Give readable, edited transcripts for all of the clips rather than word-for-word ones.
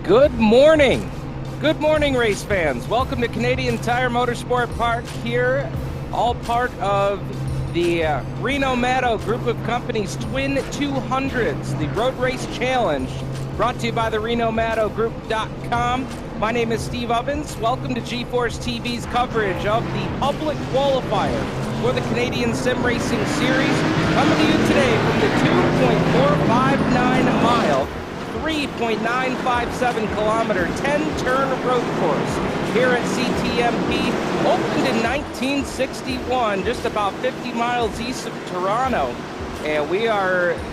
Good morning. Good morning, race fans. Welcome to Canadian Tire Motorsport Park here, all part of the Reno Maddow group of companies Twin 200s, the Road Race Challenge, brought to you by the RenoMaddowGroup.com. My name is Steve Ovens. Welcome to G-Force TV's coverage of the public qualifier for the Canadian Sim Racing Series, coming to you today from the 2.459-mile 3.957 kilometer 10-turn road course here at CTMP, opened in 1961, just about 50 miles east of Toronto. And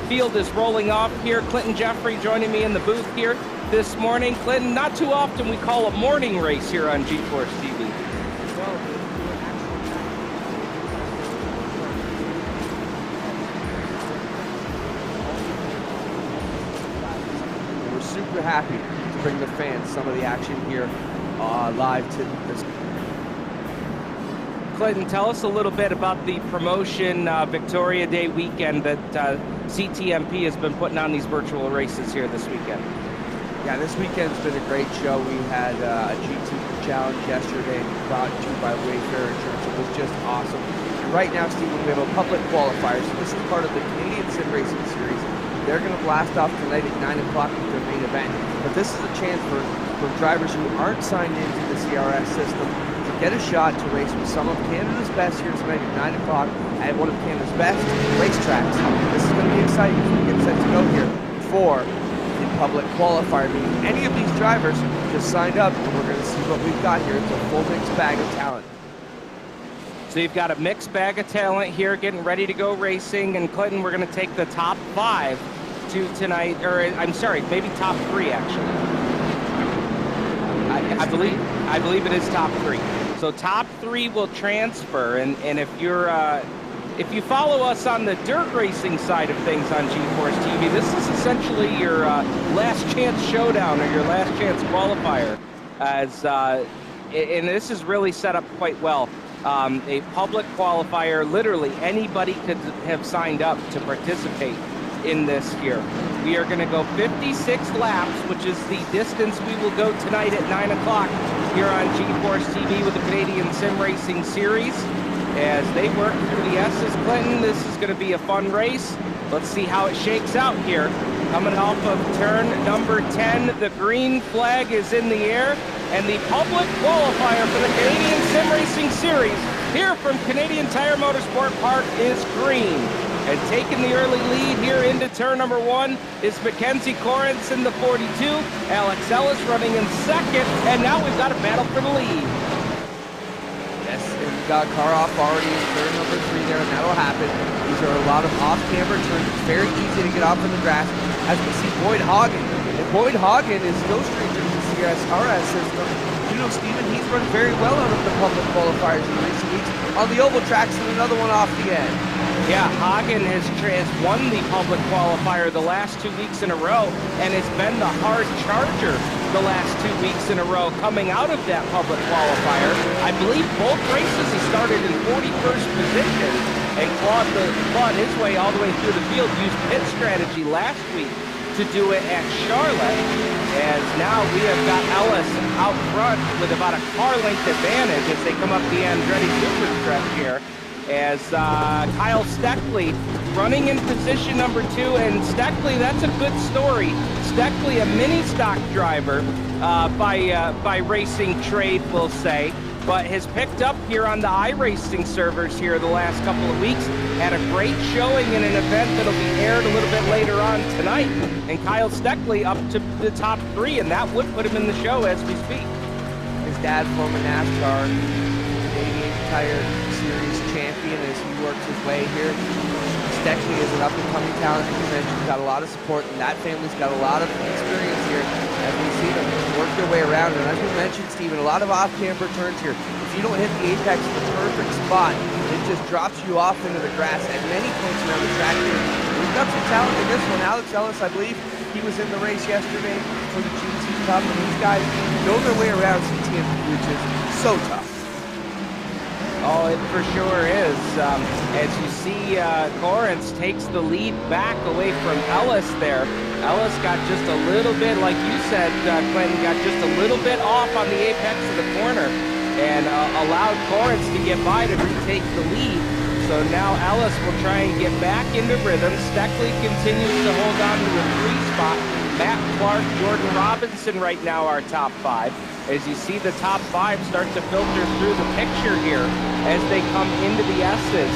field is rolling off here. Clinton Jeffrey joining me in the booth here this morning. Clinton, not too often we call a morning race here on G-Force TV. Super happy to bring the fans some of the action here live to this. Clinton, tell us a little bit about the promotion Victoria Day weekend that CTMP has been putting on these virtual races here this weekend. Yeah, this weekend's been a great show. We had a GT challenge yesterday brought to you by Wayfair Insurance. It was just awesome. And right now, Stephen, we have a public qualifier. So this is part of the Canadian Sim Racing Series. They're going to blast off tonight at 9 o'clock with their main event. But this is a chance for drivers who aren't signed into the CRS system to get a shot to race with some of Canada's best here tonight at 9 o'clock at one of Canada's best racetracks. This is going to be exciting as we get set to go here for the public qualifier meeting. Any of these drivers just signed up, and we're going to see what we've got here. It's a full mixed bag of talent. So you've got a mixed bag of talent here getting ready to go racing. And Clinton, we're going to take the top 5 to tonight, or I'm sorry, maybe top 3 actually. I believe it is top 3. So top 3 will transfer, and if you follow us on the dirt racing side of things on G-Force TV, this is essentially your last chance showdown or your last chance qualifier, and this is really set up quite well. A public qualifier, literally anybody could have signed up to participate in this here. We are going to go 56 laps, which is the distance we will go tonight at 9 o'clock here on G-Force TV with the Canadian Sim Racing Series. As they work through the S's, Clinton, this is going to be a fun race. Let's see how it shakes out here. Coming off of turn number 10, the green flag is in the air, and the public qualifier for the Canadian Sim Racing Series here from Canadian Tire Motorsport Park is green. And taking the early lead here into turn number 1 is Mackenzie Corrins in the 42, Alex Ellis running in second, and now we've got a battle for the lead. Yes, and we got a car off already in turn number 3 there, and that'll happen. These are a lot of off-camber turns. It's very easy to get off in the grass. As we see Boyd Haagen, and Boyd Haagen is no stranger to the CSRS system. You know, Stephen, he's run very well out of the public qualifiers in recent weeks on the oval tracks, and another one off the end. Yeah, Haagen has won the public qualifier the last 2 weeks in a row, and has been the hard charger the last 2 weeks in a row coming out of that public qualifier. I believe both races he started in 41st position and clawed his way all the way through the field, used pit strategy last week to do it at Charlotte, as now we have got Ellis out front with about a car length advantage as they come up the Andretti super stretch here, as Kyle Steckley running in position number 2, and Steckley, that's a good story. Steckley, a mini stock driver by racing trade, we'll say, but has picked up here on the iRacing servers here the last couple of weeks. Had a great showing in an event that'll be aired a little bit later on tonight. And Kyle Steckley up to the top 3, and that would put him in the show as we speak. His dad, former NASCAR Canadian Tire Series champion, as he works his way here. Steckley is an up-and-coming talent, as you mentioned, got a lot of support, and that family's got a lot of experience here as we see them work their way around. And as we mentioned, Stephen, a lot of off-camber turns here. If you don't hit the apex in the perfect spot, it just drops you off into the grass at many points around the track here. We've got some talent in this one. Alex Ellis, I believe, he was in the race yesterday for the GT Cup, and these guys know their way around CTMP, which is so tough. Oh, it for sure is. As you see, Corrance takes the lead back away from Ellis there. Ellis got just a little bit, like you said, Clinton, got just a little bit off on the apex of the corner and allowed Corrance to get by to retake the lead. So now Ellis will try and get back into rhythm. Steckley continues to hold on to the 3 spot. Matt Clark, Jordan Robinson right now are top 5. As you see the top 5 start to filter through the picture here as they come into the S's.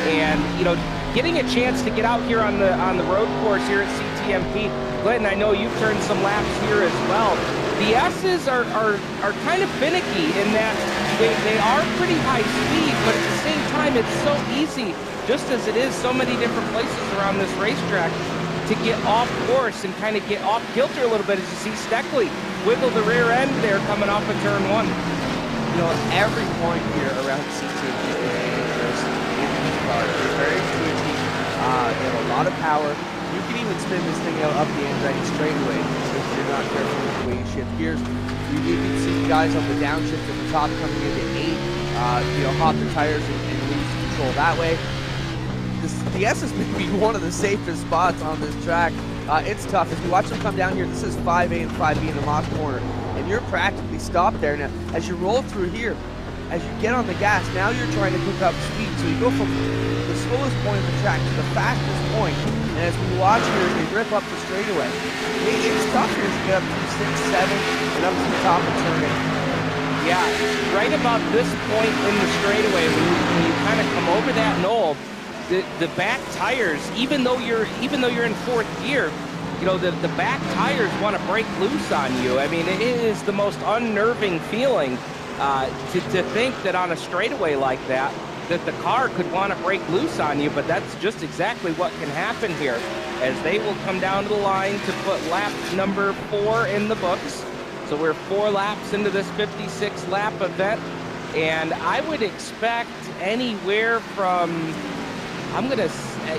And, you know, getting a chance to get out here on the road course here at CTMP. Clinton, I know you've turned some laps here as well. The S's are kind of finicky in that they are pretty high speed, but at the same time, it's so easy, just as it is so many different places around this racetrack, to get off course and kind of get off kilter a little bit. As you see Steckley wiggle the rear end there coming off of turn 1. You know, every point here around CTMP is dangerous in these cars. They're very twitchy. They have a lot of power. You can even spin this thing out up the Andretti straightaway if you're not careful with the way you shift gears. You can see guys on the downshift at the top coming into 8, you know, hop the tires and lose control that way. The S is maybe one of the safest spots on this track. It's tough. As you watch them come down here, this is 5A and 5B in the Moss corner, and you're practically stopped there. Now, as you roll through here, as you get on the gas, now you're trying to pick up speed. So you go from the slowest point of the track to the fastest point, and as we watch here, they rip up the straightaway. It's tough here to get up to 6, 7, and up to the top of turn 8. Yeah, right about this point in the straightaway, when you kind of come over that knoll, the back tires, even though you're in 4th gear, you know, the back tires want to break loose on you. I mean, it is the most unnerving feeling to think that on a straightaway like that the car could want to break loose on you, but that's just exactly what can happen here, as they will come down to the line to put lap number 4 in the books. So we're 4 laps into this 56 lap event, and I would expect anywhere from, I'm gonna,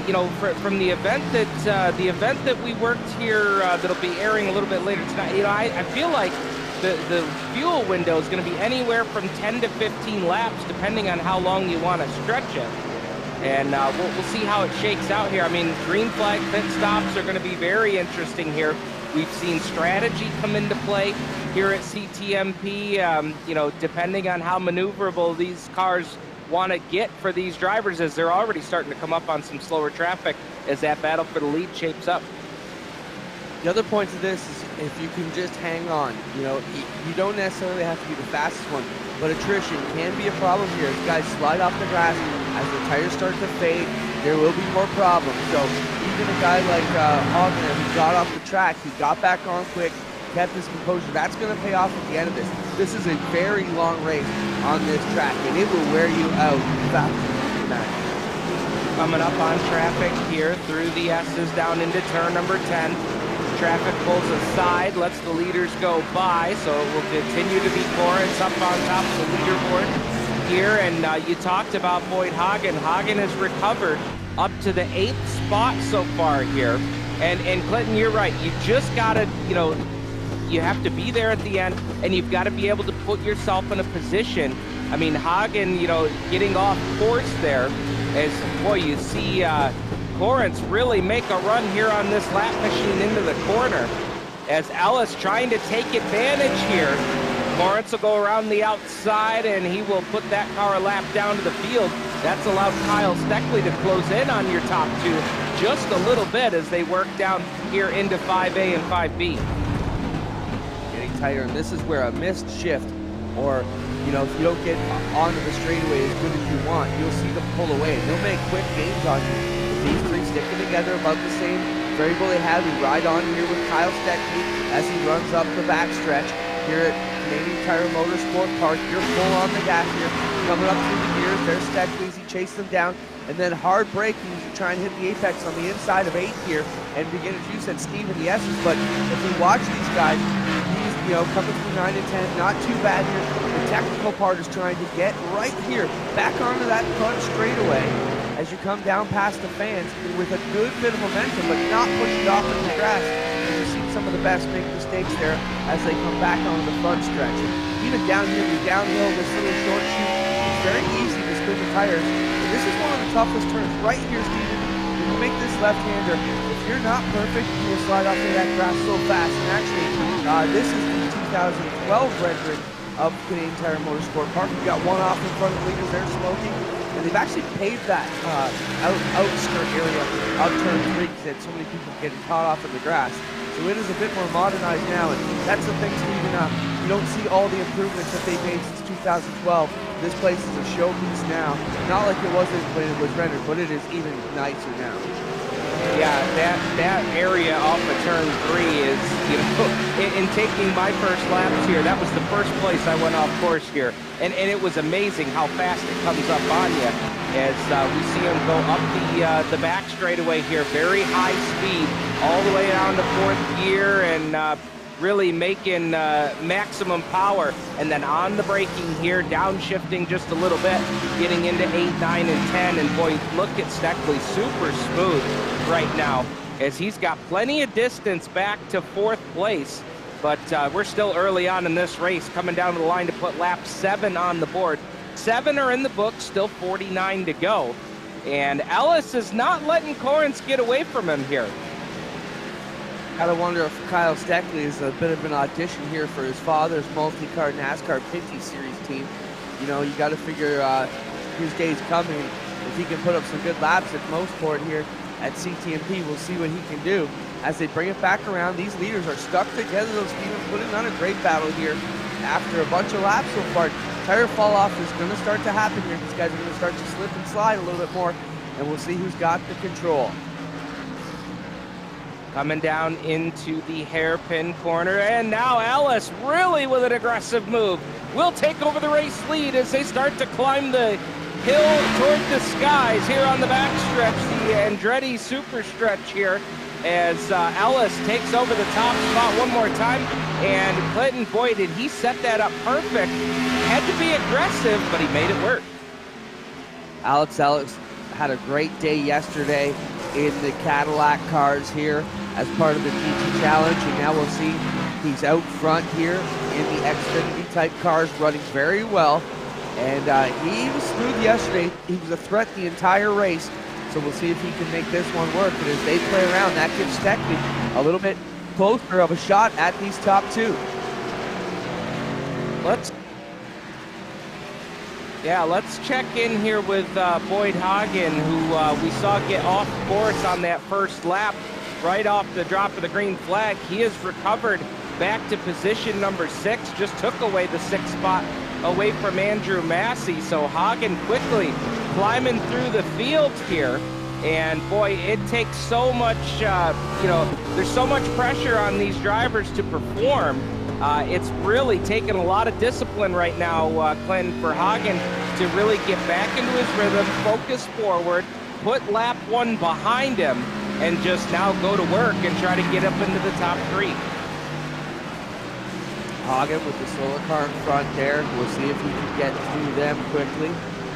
you know, from the event that we worked here that'll be airing a little bit later tonight. You know, I feel like the fuel window is going to be anywhere from 10 to 15 laps, depending on how long you want to stretch it. And we'll see how it shakes out here. I mean, green flag pit stops are going to be very interesting here. We've seen strategy come into play here at CTMP. You know, depending on how maneuverable these cars want to get for these drivers, as they're already starting to come up on some slower traffic as that battle for the lead shapes up. The other point to this is if you can just hang on, you know, you don't necessarily have to be the fastest one, but attrition can be a problem here. As guys slide off the grass, as the tires start to fade, there will be more problems. So even a guy like Haagen, who got off the track, he got back on quick, kept his composure. That's going to pay off at the end of this. This is a very long race on this track, and it will wear you out faster than you imagine. Coming up on traffic here through the S's down into turn number 10. Traffic pulls aside, lets the leaders go by, so it will continue to be Corrance up on top of the leaderboard here. And you talked about Boyd Haagen. Haagen has recovered up to the 8th spot so far here. And Clinton, you're right. You just gotta, you know, you have to be there at the end, and you've got to be able to put yourself in a position. I mean, Haagen, you know, getting off course there, as boy, you see Corrance really make a run here on this lap machine into the corner, as Ellis trying to take advantage here. Corrance will go around the outside, and he will put that car a lap down to the field. That's allowed Kyle Steckley to close in on your top 2 just a little bit as they work down here into 5A and 5B. Getting tighter, and this is where a missed shift, or, you know, if you don't get onto the straightaway as good as you want, you'll see them pull away. They'll make quick gains on you. These 3 sticking together about the same variable they had. We ride on here with Kyle Steckley as he runs up the backstretch here at Canadian Tire Motorsport Park. You're full on the gas here, coming up through the gears. There's Steckley as he chases them down, and then hard braking as you try and hit the apex on the inside of 8 here and begin, as you said, Steve in the S's. But if we watch these guys, he's, you know, coming through 9 and 10, not too bad here. The technical part is trying to get right here, back onto that front straightaway as you come down past the fans with a good bit of momentum, but not push it off into the grass. And you've seen some of the best make mistakes there as they come back onto the front stretch. And even down here, the downhill, this little short chute, it's very easy to spin the tires. And this is one of the toughest turns right here, Steven. When you make this left-hander, if you're not perfect, you will slide off of that grass so fast. And actually, this is the 2012 rendering of Canadian Tire Motorsport Park. We've got one off in front of the leaders there smoking. And they've actually paved that outskirt area of turn 3 because they had so many people getting caught off in the grass. So it is a bit more modernized now, and that's the thing, Steven. You don't see all the improvements that they've made since 2012. This place is a showpiece now. Not like it wasn't when it was rendered, but it is even nicer now. Yeah, that area off of turn 3 is, you know, in taking my first laps here, that was the first place I went off course here. And it was amazing how fast it comes up on you as we see him go up the back straightaway here. Very high speed all the way down to 4th gear and really making maximum power. And then on the braking here, downshifting just a little bit, getting into 8, 9, and 10. And boy, look at Steckley, super smooth right now as he's got plenty of distance back to 4th place. But we're still early on in this race, coming down to the line to put lap 7 on the board. 7 are in the book, still 49 to go. And Ellis is not letting Corrins get away from him here. Gotta wonder if Kyle Steckley is a bit of an audition here for his father's multi-car NASCAR Pinty Series team. You know, you gotta figure his day's coming. If he can put up some good laps at Motorsport here at CTMP, we'll see what he can do. As they bring it back around, these leaders are stuck together. Those Steven putting on a great battle here after a bunch of laps so far. Tire fall off is going to start to happen here. These guys are going to start to slip and slide a little bit more, and we'll see who's got the control. Coming down into the hairpin corner, and now Ellis really with an aggressive move will take over the race lead as they start to climb the hill toward the skies here on the back stretch, the Andretti super stretch here, as Ellis takes over the top spot one more time. And Clinton, boy, did he set that up perfect. Had to be aggressive, but he made it work. Alex Ellis had a great day yesterday in the Cadillac cars here as part of the GT Challenge, and now we'll see he's out front here in the Xfinity type cars, running very well. And he was smooth yesterday. He was a threat the entire race. So we'll see if he can make this one work. And as they play around, that gives Steckley a little bit closer of a shot at these top 2. Let's check in here with Boyd Haagen, who we saw get off course on that first lap right off the drop of the green flag. He has recovered back to position number 6, just took away the 6th spot away from Andrew Massey. So Haagen quickly climbing through the field here. And boy, it takes so much, there's so much pressure on these drivers to perform. It's really taken a lot of discipline right now, Clinton, for Haagen to really get back into his rhythm, focus forward, put lap 1 behind him, and just now go to work and try to get up into the top 3. Haagen with the solar car in front there. We'll see if he can get through them quickly.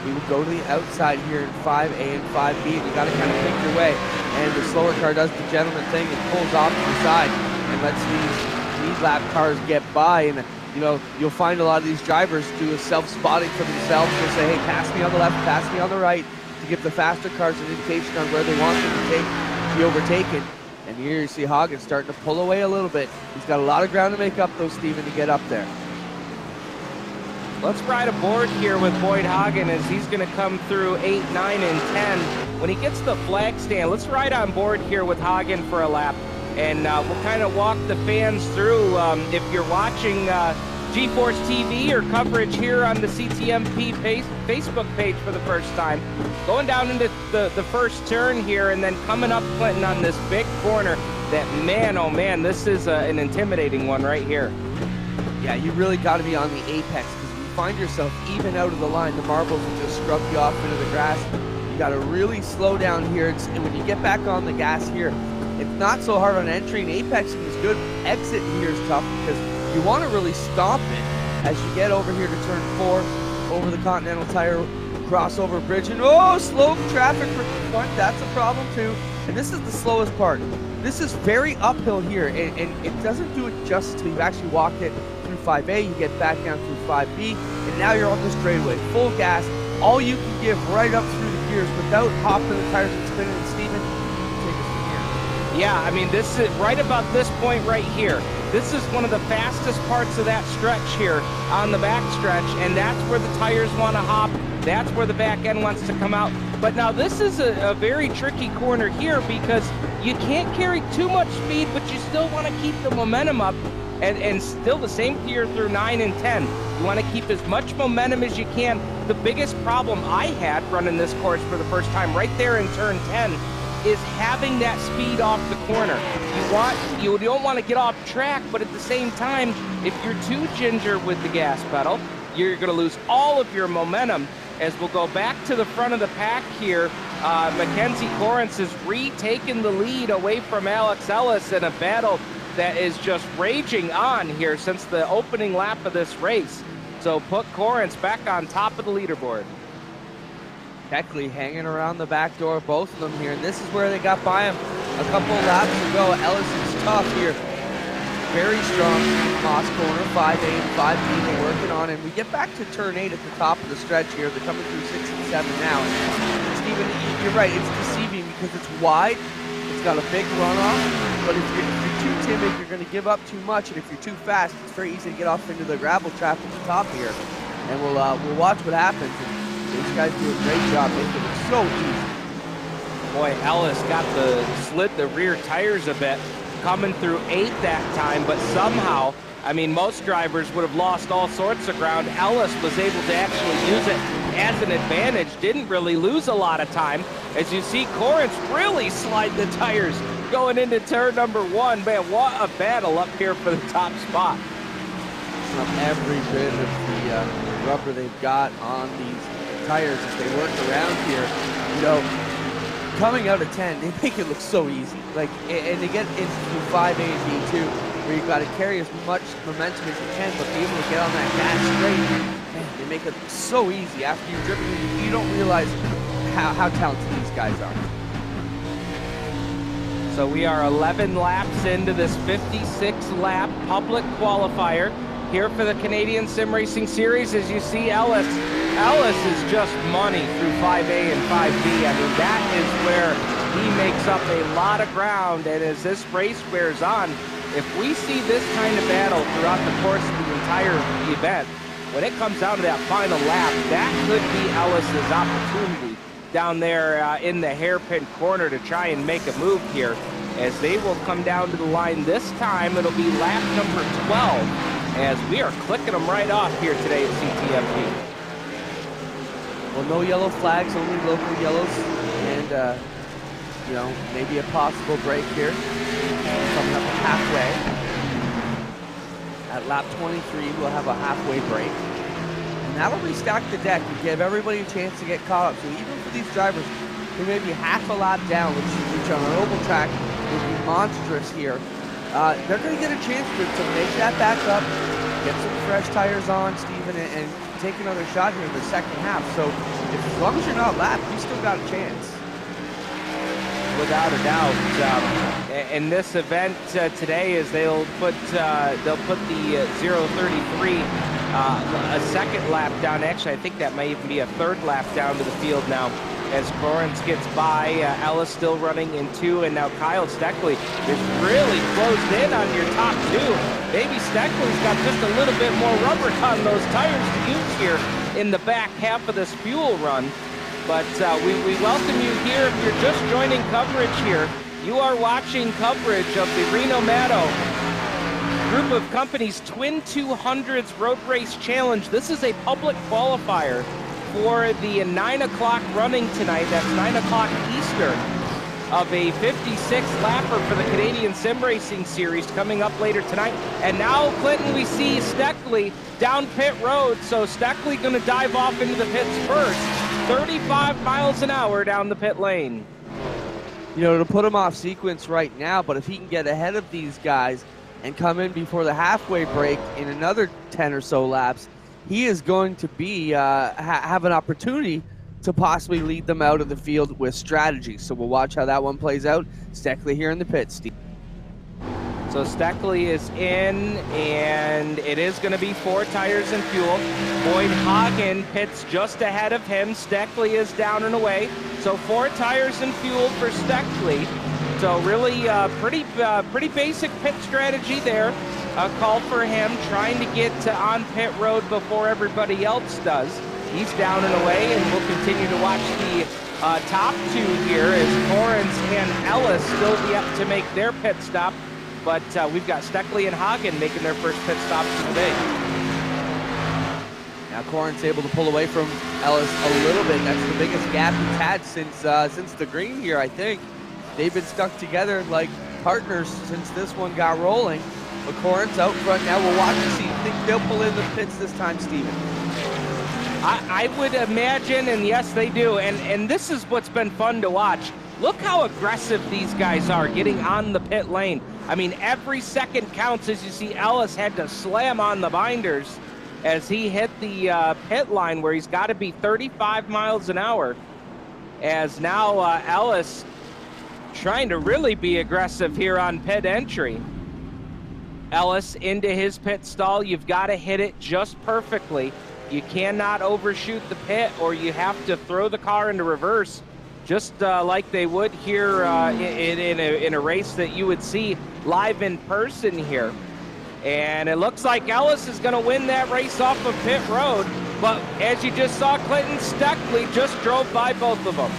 He will go to the outside here in 5A and 5B, and you got to kind of pick your way. And the slower car does the gentleman thing and pulls off to the side and lets these lap cars get by. And you know, you'll find a lot of these drivers do a self-spotting for themselves. They'll say, hey, pass me on the left, pass me on the right, to give the faster cars an indication on where they want them to be overtaken. And here you see Haagen starting to pull away a little bit. He's got a lot of ground to make up, though, Steven, to get up there. Let's ride aboard here with Boyd Haagen as he's going to come through 8, 9, and 10. When he gets the flag stand, let's ride on board here with Haagen for a lap. And we'll kind of walk the fans through. If you're watching GeForce TV or coverage here on the CTMP Facebook page for the first time, going down into the first turn here and then coming up Clinton on this big corner that, man, oh man, this is an intimidating one right here. Yeah, you really got to be on the apex. Find yourself even out of the line. The marbles will just scrub you off into the grass. You got to really slow down here. And when you get back on the gas here, it's not so hard on entry, and apexing is good. Exit here is tough because you want to really stomp it as you get over here to turn 4 over the Continental Tire crossover bridge. And oh, slow traffic point. That's a problem too. And this is the slowest part. This is very uphill here, and it doesn't do it justice until you've actually walked it through 5A. You get back down through 5B, and now you're on the straightaway, full gas, all you can give right up through the gears without hopping the tires and spinning. And Steven, take us from here. Yeah, I mean, this is right about this point right here. This is one of the fastest parts of that stretch here on the back stretch, and that's where the tires want to hop. That's where the back end wants to come out. But now this is a very tricky corner here because you can't carry too much speed, but you still want to keep the momentum up. And still the same here through 9 and 10. You want to keep as much momentum as you can. The biggest problem I had running this course for the first time right there in turn 10 is having that speed off the corner. You don't want to get off track, but at the same time, if you're too ginger with the gas pedal, you're going to lose all of your momentum. As we'll go back to the front of the pack here, Mackenzie Corrins has retaken the lead away from Alex Ellis in a battle that is just raging on here since the opening lap of this race. So put Corrins back on top of the leaderboard. Technically hanging around the back door, both of them here, and this is where they got by him a couple of laps ago. Ellis is tough here. Very strong Moss corner, 5A and 5B they're working on, and we get back to turn 8 at the top of the stretch here. They're coming through 6 and 7 now. And Steven, you're right, it's deceiving because it's wide, it's got a big runoff, but if you're too timid, you're going to give up too much, and if you're too fast, it's very easy to get off into the gravel trap at the top here. And we'll watch what happens. And these guys do a great job making it so easy. Boy, Ellis got slid the rear tires a bit, coming through 8 that time, but somehow, I mean, most drivers would have lost all sorts of ground. Ellis was able to actually use it as an advantage, didn't really lose a lot of time. As you see, Corrins really slide the tires going into turn number 1. Man, what a battle up here for the top spot. From every bit of the rubber they've got on these tires as they work around here, you know, coming out of 10, they make it look so easy. Like, and they get into 5A and B2, where you've got to carry as much momentum as you can, but be able to get on that gas straight. Man, they make it so easy. After you're driven, you don't realize how talented these guys are. So we are 11 laps into this 56-lap public qualifier here for the Canadian Sim Racing Series. As you see, Ellis is just money through 5A and 5B. I mean, that is where he makes up a lot of ground, and as this race wears on, if we see this kind of battle throughout the course of the entire event, when it comes down to that final lap, that could be Ellis's opportunity down there in the hairpin corner to try and make a move here. As they will come down to the line this time, it'll be lap number 12, as we are clicking them right off here today at CTMP. Well, no yellow flags, only local yellows, and you know, maybe a possible break here. Coming up halfway. At lap 23, we'll have a halfway break. And that'll restack the deck and give everybody a chance to get caught up. So even for these drivers who may be half a lap down, which on an oval track would be monstrous here, they're going to get a chance to make that back up, get some fresh tires on, Steven, and take another shot here in the second half. So as long as you're not lapped, you still got a chance. Without a doubt. In this event today, is they'll put the 033 a second lap down. Actually, I think that may even be a third lap down to the field now. As Corrins gets by, Ellis still running in 2, and now Kyle Steckley is really closed in on your top 2. Maybe Steckley's got just a little bit more rubber on those tires to use here in the back half of this fuel run. But we welcome you here. If you're just joining coverage here, you are watching coverage of the Reno Matto Group of Companies Twin 200s Road Race Challenge. This is a public qualifier for the 9 o'clock running tonight. That's 9 o'clock Eastern of a 56-lapper for the Canadian Sim Racing Series coming up later tonight. And now, Clinton, we see Steckley down pit road. So Steckley going to dive off into the pits first. 35 miles an hour down the pit lane. You know, to put him off sequence right now, but if he can get ahead of these guys and come in before the halfway break in another 10 or so laps, he is going to be have an opportunity to possibly lead them out of the field with strategy. So we'll watch how that one plays out. Steckley here in the pit, Steve. So Steckley is in, and it is going to be 4 tires and fuel. Boyd Haagen pits just ahead of him. Steckley is down and away. So 4 tires and fuel for Steckley. So really pretty basic pit strategy there. A call for him trying to get on pit road before everybody else does. He's down and away, and we'll continue to watch the top 2 here as Corrins and Ellis still yet to make their pit stop. But we've got Steckley and Haagen making their first pit stops of the day. Now Corrins able to pull away from Ellis a little bit. That's the biggest gap he's had since the green here, I think. They've been stuck together like partners since this one got rolling. But Corrins out front now. We'll watch and see. You think they'll pull in the pits this time, Steven? I would imagine, and yes, they do. And this is what's been fun to watch. Look how aggressive these guys are getting on the pit lane. I mean, every second counts. As you see, Ellis had to slam on the binders as he hit the pit line where he's got to be 35 miles an hour. As now Ellis trying to really be aggressive here on pit entry. Ellis into his pit stall. You've got to hit it just perfectly. You cannot overshoot the pit, or you have to throw the car into reverse, just like they would here in a race that you would see live in person here. And it looks like Ellis is going to win that race off of pit road. But as you just saw, Clinton Steckley just drove by both of them.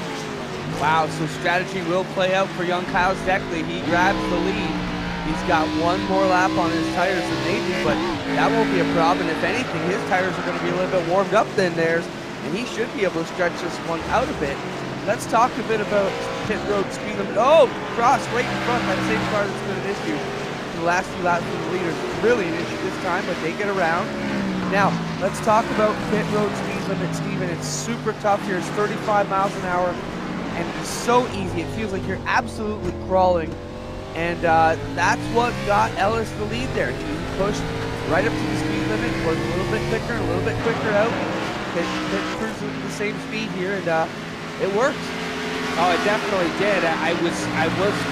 Wow, so strategy will play out for young Kyle Steckley. He grabs the lead. He's got 1 more lap on his tires than they do, but that won't be a problem. If anything, his tires are going to be a little bit warmed up than theirs, and he should be able to stretch this one out a bit. Let's talk a bit about pit road speed limit. Oh, cross right in front. That same car that's been an issue in the last few laps for the leaders. It's really an issue this time, but they get around. Now, let's talk about pit road speed limit, Steven. It's super tough here. It's 35 miles an hour, and it's so easy. It feels like you're absolutely crawling. And that's what got Ellis the lead there. He pushed right up to the speed limit, was a little bit quicker, a little bit quicker out. Pit cruised at the same speed here, and it worked. Oh, it definitely did. I was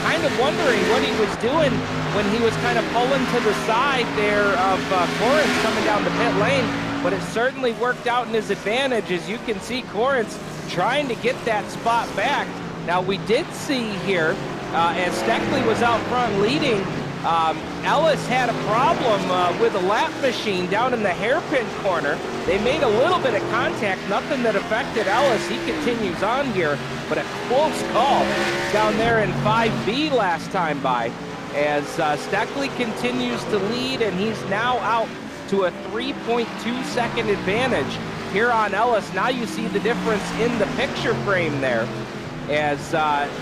kind of wondering what he was doing when he was kind of pulling to the side there of Corrins coming down the pit lane, but it certainly worked out in his advantage. As you can see, Corrins trying to get that spot back. Now, we did see here, as Steckley was out front leading, Ellis had a problem with a lap machine down in the hairpin corner. They made a little bit of contact, nothing that affected Ellis. He continues on here, but a close call down there in 5B last time by, as Steckley continues to lead, and he's now out to a 3.2 second advantage here on Ellis. Now you see the difference in the picture frame there, as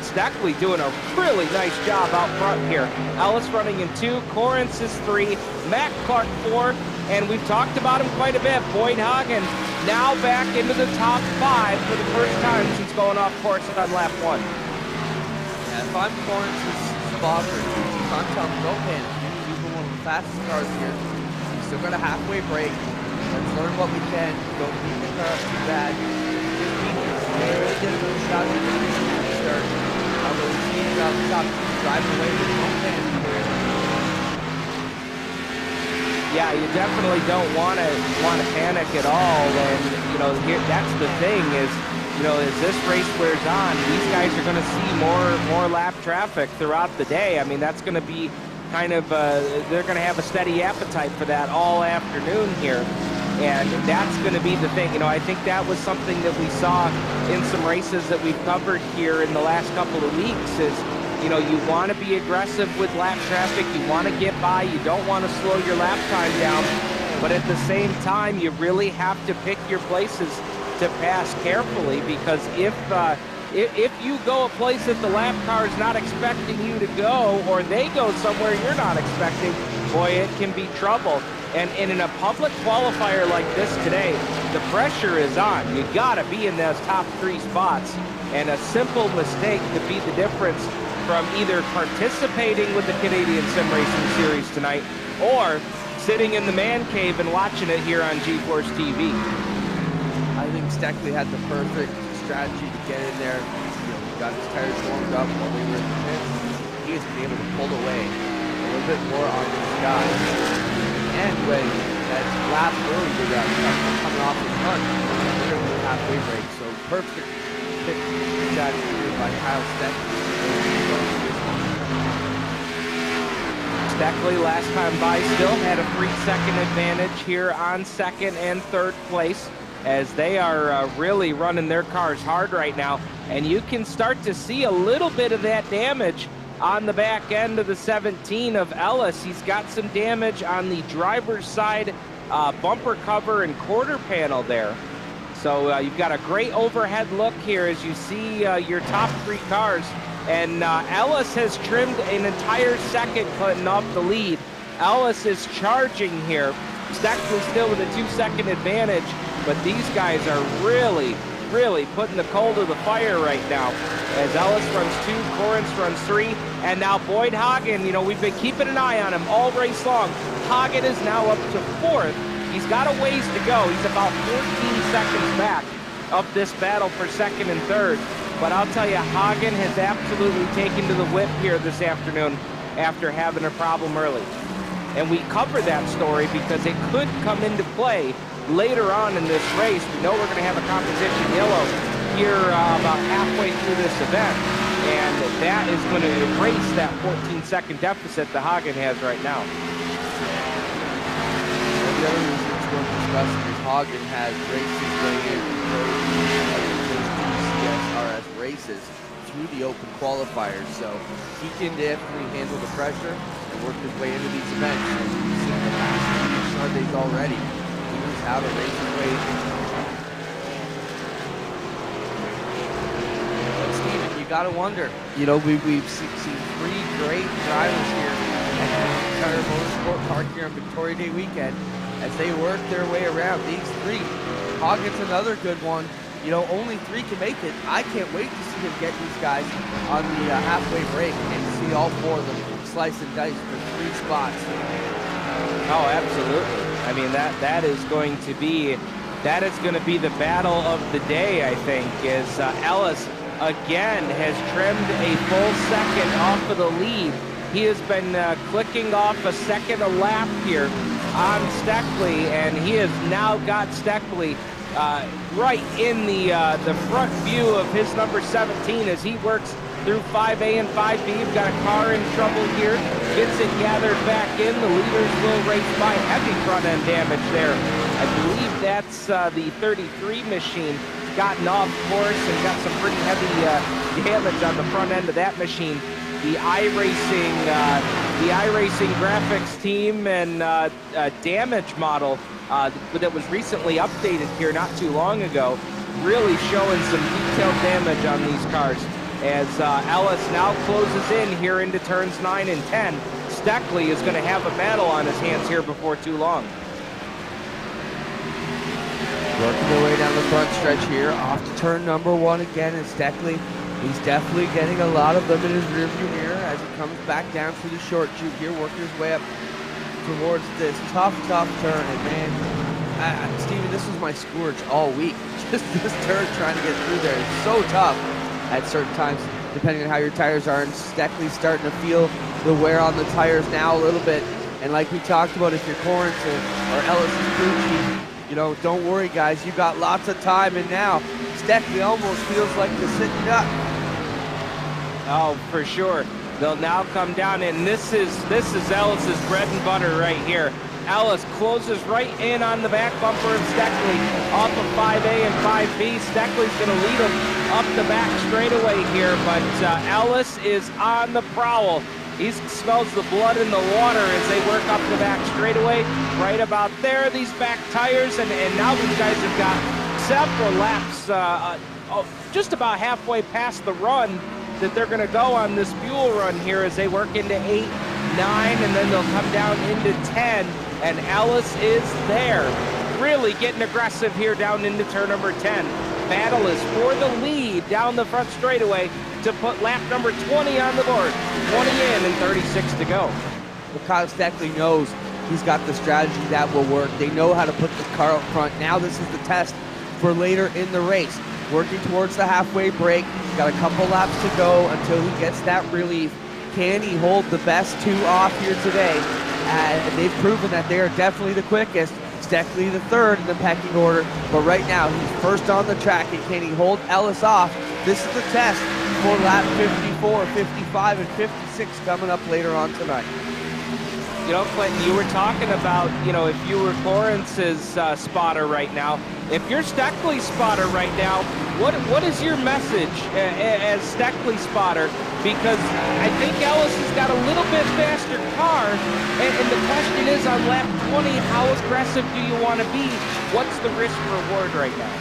Steckley doing a really nice job out front here. Ellis running in 2, Corrins is 3, Matt Clark 4, and we've talked about him quite a bit. Boyd Haagen now back into the top 5 for the first time since going off course on lap 1. Yeah, if I'm Corrins' spotter, if I'm telling him, don't panic. He's one of the fastest cars here. He's still got a halfway break. Let's learn what we can. Don't beat the car up too bad. Really get a little shot at the start. Although we see him out the top, driving away with no panic. Yeah, you definitely don't want to panic at all. And you know, here that's the thing is, you know, as this race wears on, these guys are going to see more lap traffic throughout the day. I mean, that's going to be kind of they're going to have a steady appetite for that all afternoon here. And that's going to be the thing. You know, I think that was something that we saw in some races that we've covered here in the last couple of weeks is, you know, you want to be aggressive with lap traffic. You want to get by. You don't want to slow your lap time down. But at the same time, you really have to pick your places to pass carefully, because if you go a place that the lap car is not expecting you to go, or they go somewhere you're not expecting, boy, it can be trouble. And in a public qualifier like this today, the pressure is on. You got to be in those top 3 spots. And a simple mistake could be the difference from either participating with the Canadian Sim Racing Series tonight or sitting in the man cave and watching it here on GeForce TV. I think Steckley had the perfect strategy to get in there. You know, he got his tires warmed up while they were in the pits. He has been able to pull away. little bit more on these guys. And when that lap early we got coming off the front, we're going to be halfway break. So perfect pick strategy here by Kyle Steckley. Steckley last time by still had a 3-second advantage here on second and third place, as they are really running their cars hard right now. And you can start to see a little bit of that damage on the back end of the 17 of Ellis. He's got some damage on the driver's side bumper cover and quarter panel there. So you've got a great overhead look here as you see your top 3 cars. And Ellis has trimmed an entire second, cutting off the lead. Ellis is charging here. Steckley still with a 2-second advantage, but these guys are really putting the coal to the fire right now. As Ellis runs 2, Corrins runs 3, and now Boyd Haagen, you know, we've been keeping an eye on him all race long. Haagen is now up to 4th. He's got a ways to go. He's about 14 seconds back of this battle for second and third. But I'll tell you, Haagen has absolutely taken to the whip here this afternoon after having a problem early. And we cover that story because it could come into play later on in this race. We know we're going to have a composition yellow here about halfway through this event. And that is going to erase that 14-second deficit that Haagen has right now. The other reason it's worth discussing is Haagen has races going in CSRS races through the open qualifiers, so he can definitely handle the pressure and work his way into these events. We've seen the last few Sundays already. He knows how to race his way. But Steven, you gotta wonder. You know, we've seen 3 great drivers here at the entire Motorsport Park here on Victoria Day weekend as they work their way around. These 3, Haagen's another good one. You know, only 3 can make it. I can't wait to see him get these guys on the halfway break and see all 4 of them slice and dice for 3 spots. Oh, absolutely. I mean, that is going to be the battle of the day, I think, is Ellis again has trimmed a full second off of the lead. He has been clicking off a second a lap here on Steckley, and he has now got Steckley right in the front view of his number 17 as he works through 5A and 5B. We've got a car in trouble here. Gets it gathered back in. The leaders will race by. Heavy front end damage there. I believe that's the 33 machine gotten off course and got some pretty heavy damage on the front end of that machine. The iRacing graphics team and damage model that was recently updated here not too long ago, really showing some detailed damage on these cars. As Ellis now closes in here into turns 9 and 10, Steckley is going to have a battle on his hands here before too long. Working their way down the front stretch here, off to turn number 1 again, and Steckley, he's definitely getting a lot of them in his rearview mirror as he comes back down through the short chute here, working his way up towards this tough turn. And man, Steven, this was my scourge all week. Just this turn trying to get through there is so tough at certain times, depending on how your tires are. And Steckley's starting to feel the wear on the tires now a little bit. And like we talked about, if you're Corrins or Ellis is crew chief, you know, don't worry, guys. You got lots of time. And now Steckley almost feels like the sitting duck. Oh, for sure. They'll now come down, and this is Ellis's bread and butter right here. Ellis closes right in on the back bumper of Steckley off of 5A and 5B. Steckley's going to lead him up the back straightaway here, but Ellis is on the prowl. He smells the blood in the water as they work up the back straightaway. Right about there, these back tires, and now these guys have got several laps just about halfway past the run that they're going to go on this fuel run here as they work into 8, 9, and then they'll come down into 10, and Ellis is there. Really getting aggressive here down into turn number 10. Battle is for the lead down the front straightaway to put lap number 20 on the board. 20 in and 36 to go. Well, Kyle Steckley knows he's got the strategy that will work. They know how to put the car up front. Now this is the test for later in the race. Working towards the halfway break. Got a couple laps to go until he gets that relief can he hold the best two off here today? And they've proven that they are definitely the quickest. Steckley the third in the pecking order, but right now he's first on the track, and can he hold Ellis off? This is the test for lap 54, 55, and 56 coming up later on tonight. You know, Clinton, you were talking about, you know, if you were Lawrence's spotter right now, if you're Steckley's spotter right now, what is your message as Steckley's spotter? Because I think Ellis has got a little bit faster car, and the question is on lap 20, how aggressive do you want to be? What's the risk reward right now?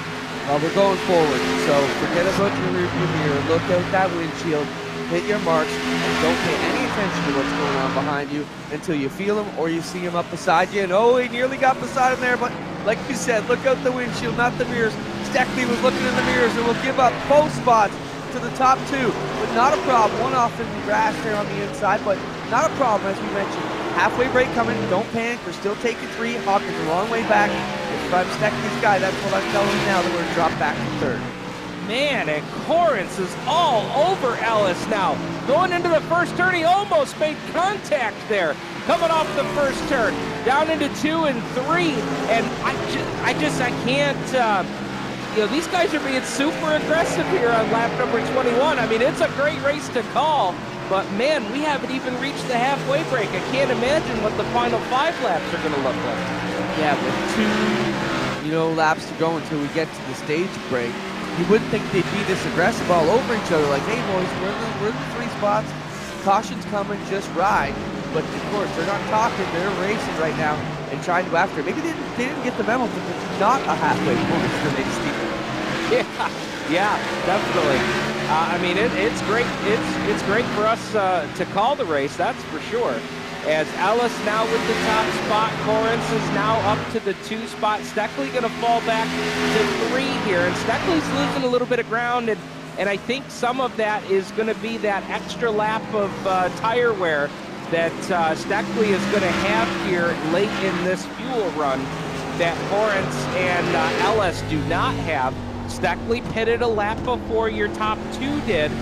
Well, we're going forward, so forget about your rearview mirror, look out that windshield, hit your marks, and don't pay any attention to what's going on behind you until you feel him or you see him up beside you. And oh, he nearly got beside him there, but like you said, look out the windshield, not the mirrors. Steckley was looking in the mirrors and will give up both spots to the top two, but not a problem. One off in the grass there on the inside, but not a problem, as we mentioned. Halfway break coming, don't panic, we're still taking three. Haagen's a long way back. If I'm Steckley's guy, that's what I'm telling you now, that we're going to drop back to third. Man, and Lawrence is all over Ellis now. Going into the first turn, he almost made contact there. Coming off the first turn, down into 2 and 3, and I can't, you know, these guys are being super aggressive here on lap number 21. I mean, it's a great race to call, but man, we haven't even reached the halfway break. I can't imagine what the final 5 laps are going to look like. Yeah, with 2, you know, laps to go until we get to the stage break. You wouldn't think they'd be this aggressive all over each other, like, hey boys, we're in the 3 spots, caution's coming, just ride. But of course, they're not talking, they're racing right now and trying to go after it. Maybe they didn't get the memo, but it's not a halfway point for the Steve. Yeah, definitely. I mean, it's great. It's great for us to call the race, that's for sure. As Ellis now with the top spot, Lawrence is now up to the 2 spot. Steckley going to fall back to 3 here, and Steckley's losing a little bit of ground, and I think some of that is going to be that extra lap of tire wear that Steckley is going to have here late in this fuel run that Lawrence and Ellis do not have. Steckley pitted a lap before your top 2 did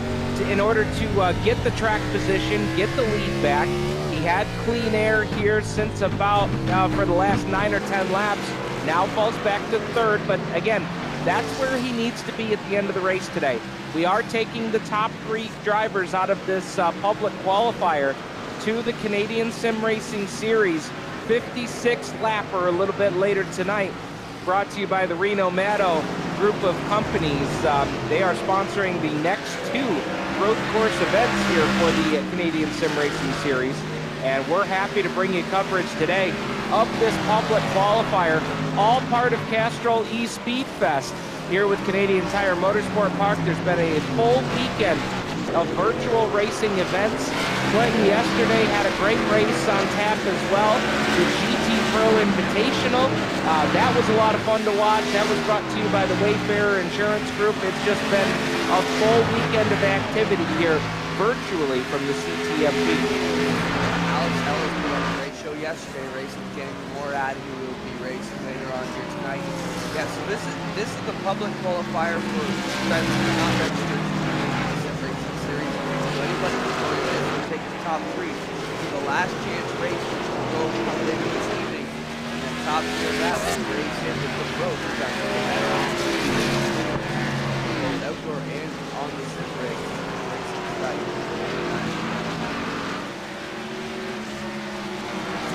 in order to get the track position, get the lead back. He had clean air here since about for the last 9 or 10 laps. Now falls back to 3rd, but again, that's where he needs to be at the end of the race today. We are taking the top 3 drivers out of this public qualifier to the Canadian Sim Racing Series 56th lap, or a little bit later tonight. Brought to you by the Reno Maddo group of companies. They are sponsoring the next 2 road course events here for the Canadian Sim Racing Series. And we're happy to bring you coverage today of this public qualifier, all part of Castrol E-Speed Fest here with Canadian Tire Motorsport Park. There's been a full weekend of virtual racing events. Clinton yesterday had a great race on tap as well, the GT Pro Invitational. That was a lot of fun to watch. That was brought to you by the Wayfarer Insurance Group. It's just been a full weekend of activity here virtually from the CTMP. Ellis put on a great show yesterday, racing Danny Morad, who will be racing later on here tonight. Yeah, so this is the public qualifier for drivers who are not registered to the Sim Racing Series. So anybody who's going to this will take the top 3. This is the last chance race, which will go up later this evening. And then top 3 of that will race in with the road. Both outdoor and on the sim race.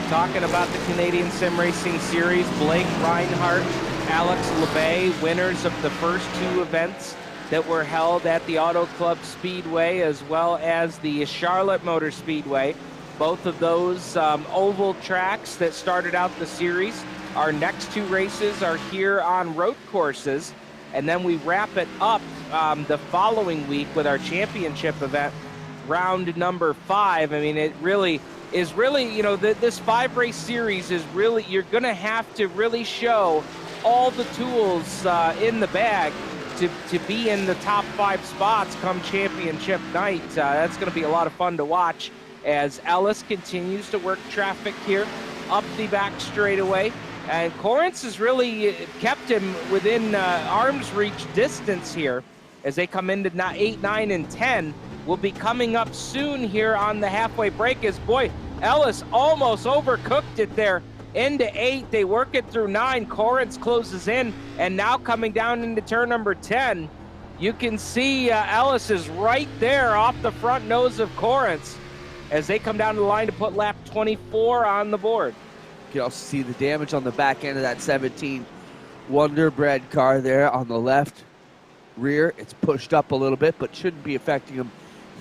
Talking about the Canadian Sim Racing Series, Blake Reinhardt, Alex LeBay, winners of the first 2 events that were held at the Auto Club Speedway as well as the Charlotte Motor Speedway. Both of those oval tracks that started out the series. Our next 2 races are here on road courses, and then we wrap it up the following week with our championship event, round number 5. I mean, it really is you know, this 5-race series is really, you're going to have to really show all the tools in the bag to be in the top 5 spots come championship night. That's going to be a lot of fun to watch as Ellis continues to work traffic here up the back straightaway. And Lawrence has really kept him within arm's reach distance here as they come into 8, 9, and 10. will be coming up soon here on the halfway break as, boy, Ellis almost overcooked it there into 8. They work it through 9. Corrance closes in, and now coming down into turn number 10, you can see Ellis is right there off the front nose of Corrance as they come down the line to put lap 24 on the board. You can also see the damage on the back end of that 17 Wonder Bread car there on the left rear. It's pushed up a little bit, but shouldn't be affecting him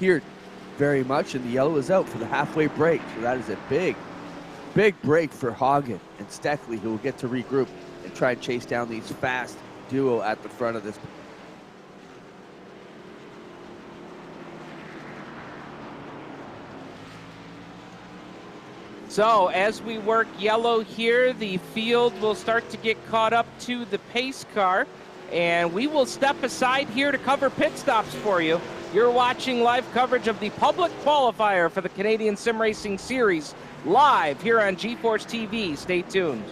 here very much, and the yellow is out for the halfway break. So that is a big break for Haagen and Steckley, who will get to regroup and try and chase down these fast duo at the front of this. So as we work yellow here, the field will start to get caught up to the pace car, and we will step aside here to cover pit stops for you. You're watching live coverage of the public qualifier for the Canadian Sim Racing Series live here on GeForce TV. Stay tuned.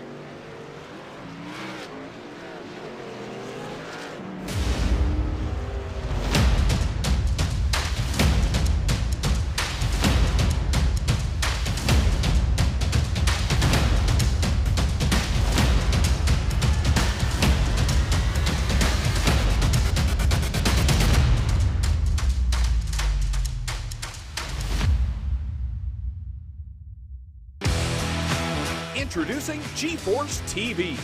Introducing GeForce TV.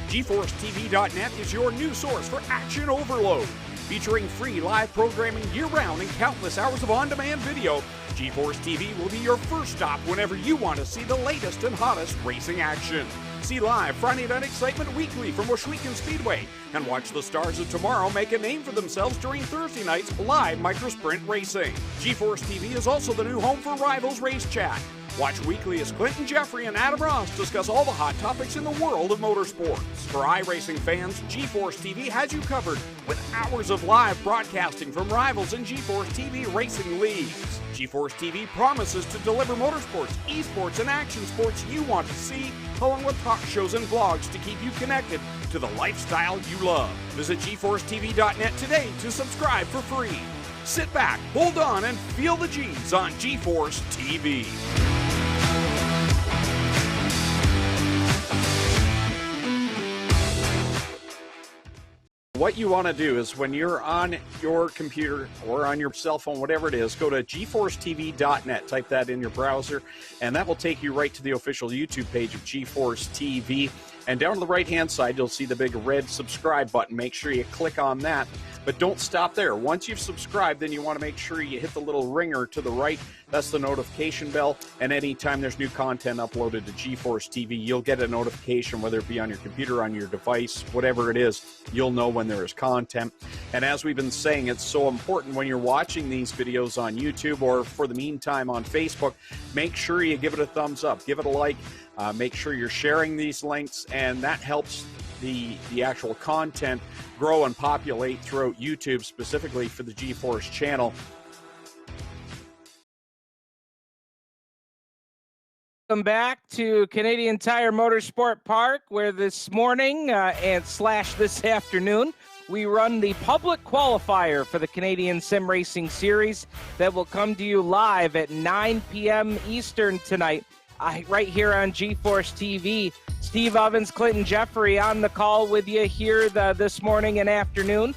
GeForceTV.net is your new source for action overload. Featuring free live programming year-round and countless hours of on-demand video, GeForce TV will be your first stop whenever you want to see the latest and hottest racing action. See live Friday Night Excitement weekly from Washouican Speedway, and watch the stars of tomorrow make a name for themselves during Thursday night's live microsprint racing. GeForce TV is also the new home for Rivals Race Chat. Watch weekly as Clinton Jeffrey and Adam Ross discuss all the hot topics in the world of motorsports. For iRacing fans, GeForce TV has you covered with hours of live broadcasting from Rivals and GeForce TV racing leagues. GeForce TV promises to deliver motorsports, esports, and action sports you want to see, along with talk shows and vlogs to keep you connected to the lifestyle you love. Visit GeForceTV.net today to subscribe for free. Sit back, hold on, and feel the G's on GeForce TV. What you want to do is when you're on your computer or on your cell phone, whatever it is, go to GeForceTV.net, type that in your browser, and that will take you right to the official YouTube page of GeForce TV. And down on the right-hand side, you'll see the big red subscribe button. Make sure you click on that. But don't stop there. Once you've subscribed, then you want to make sure you hit the little ringer to the right. That's the notification bell. And anytime there's new content uploaded to GeForce TV, you'll get a notification, whether it be on your computer, on your device, whatever it is, you'll know when there is content. And as we've been saying, it's so important when you're watching these videos on YouTube or for the meantime on Facebook, make sure you give it a thumbs up, give it a like, make sure you're sharing these links, and that helps the actual content grow and populate throughout YouTube, specifically for the GeForce channel. Welcome back to Canadian Tire Motorsport Park, where this morning and / this afternoon, we run the public qualifier for the Canadian Sim Racing Series that will come to you live at 9 p.m. Eastern tonight, right here on GeForce TV. Steve Ovens, Clinton Jeffrey on the call with you here this morning and afternoon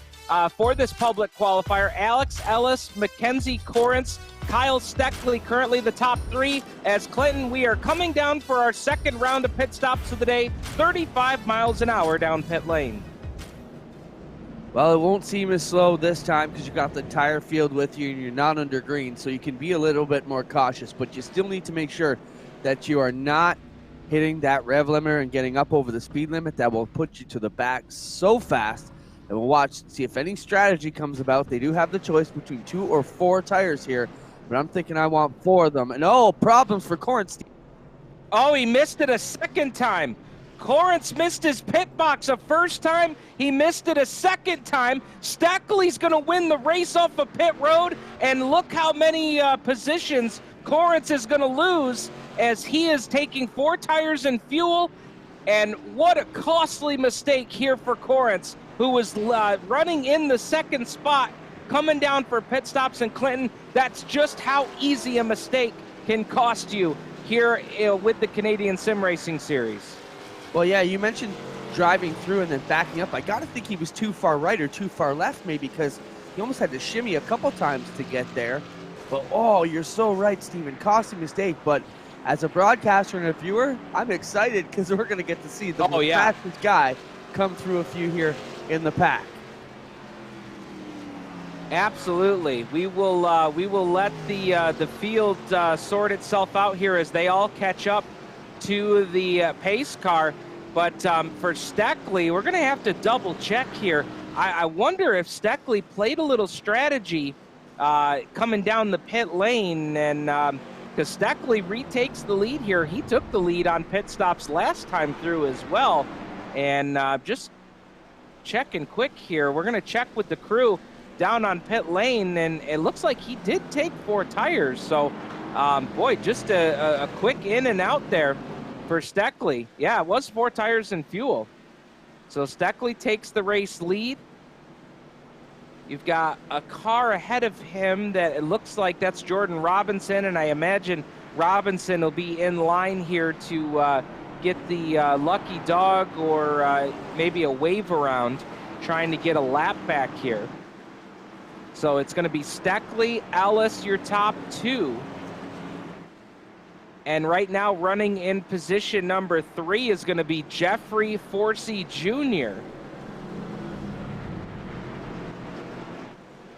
for this public qualifier. Alex, Ellis, Mackenzie, Corrance, Kyle Steckley, currently the top 3. As Clinton, we are coming down for our second round of pit stops of the day, 35 miles an hour down pit lane. Well, it won't seem as slow this time because you got the entire field with you and you're not under green, so you can be a little bit more cautious, but you still need to make sure that you are not hitting that rev limiter and getting up over the speed limit. That will put you to the back so fast. And we'll watch, see if any strategy comes about. They do have the choice between 2 or 4 tires here, but I'm thinking I want 4 of them. And problems for Corrance. Oh, he missed it a second time. Corrance missed his pit box a first time. He missed it a second time. Steckley's going to win the race off of pit road. And look how many positions Corrance is going to lose as he is taking 4 tires and fuel. And what a costly mistake here for Corrance, who was running in the second spot, coming down for pit stops. And Clinton, that's just how easy a mistake can cost you here with the Canadian Sim Racing Series. Well, yeah, you mentioned driving through and then backing up. I got to think he was too far right or too far left maybe, because he almost had to shimmy a couple times to get there. But, oh, you're so right, Steven. Costly mistake. But as a broadcaster and a viewer, I'm excited because we're going to get to see the fastest guy come through a few here in the pack. Absolutely. We will let the field sort itself out here as they all catch up to the pace car. But for Steckley, we're going to have to double check here. I wonder if Steckley played a little strategy coming down the pit lane, and because Steckley retakes the lead here. He took the lead on pit stops last time through as well. And just checking quick here, we're going to check with the crew down on pit lane, and it looks like he did take 4 tires. So, boy, just a quick in and out there for Steckley. Yeah, it was 4 tires and fuel. So Steckley takes the race lead. You've got a car ahead of him that it looks like that's Jordan Robinson, and I imagine Robinson will be in line here to get the lucky dog or maybe a wave around, trying to get a lap back here. So it's going to be Steckley, Ellis, your top 2. And right now, running in position number 3 is going to be Jeffrey Forsey Jr.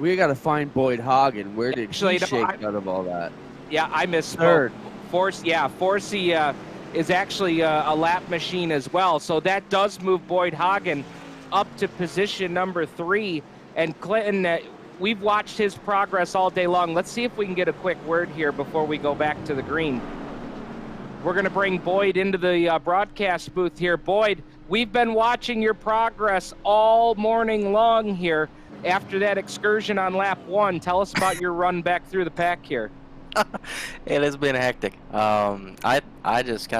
We got to find Boyd Haagen. Where did he shake out of all that? Yeah, I misspoke. Forsey is actually a lap machine as well. So that does move Boyd Haagen up to position number 3. And Clinton, we've watched his progress all day long. Let's see if we can get a quick word here before we go back to the green. We're going to bring Boyd into the broadcast booth here. Boyd, we've been watching your progress all morning long here after that excursion on lap 1. Tell us about your run back through the pack here. It has been hectic. I just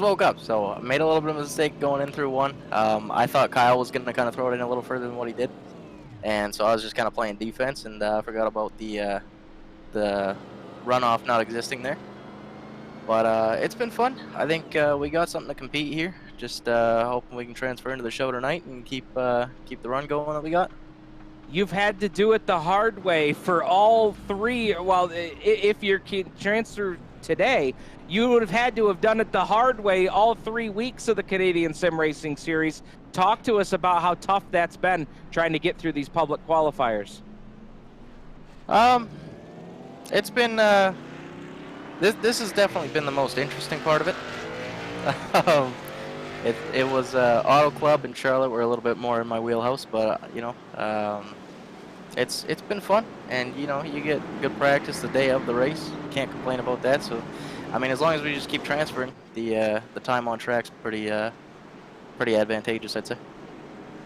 woke up, so I made a little bit of a mistake going in through 1. I thought Kyle was going to kind of throw it in a little further than what he did. And so I was just kind of playing defense, and I forgot about the runoff not existing there. But it's been fun. I think we got something to compete here. Just hoping we can transfer into the show tonight and keep the run going that we got. You've had to do it the hard way for all 3. Well, if you're transferred today, you would have had to have done it the hard way all 3 weeks of the Canadian Sim Racing Series. Talk to us about how tough that's been trying to get through these public qualifiers. It's been this has definitely been the most interesting part of it. It was Auto Club and Charlotte were a little bit more in my wheelhouse, but it's been fun, and you get good practice the day of the race. Can't complain about that. So, I mean, as long as we just keep transferring, the time on track's pretty advantageous, I'd say.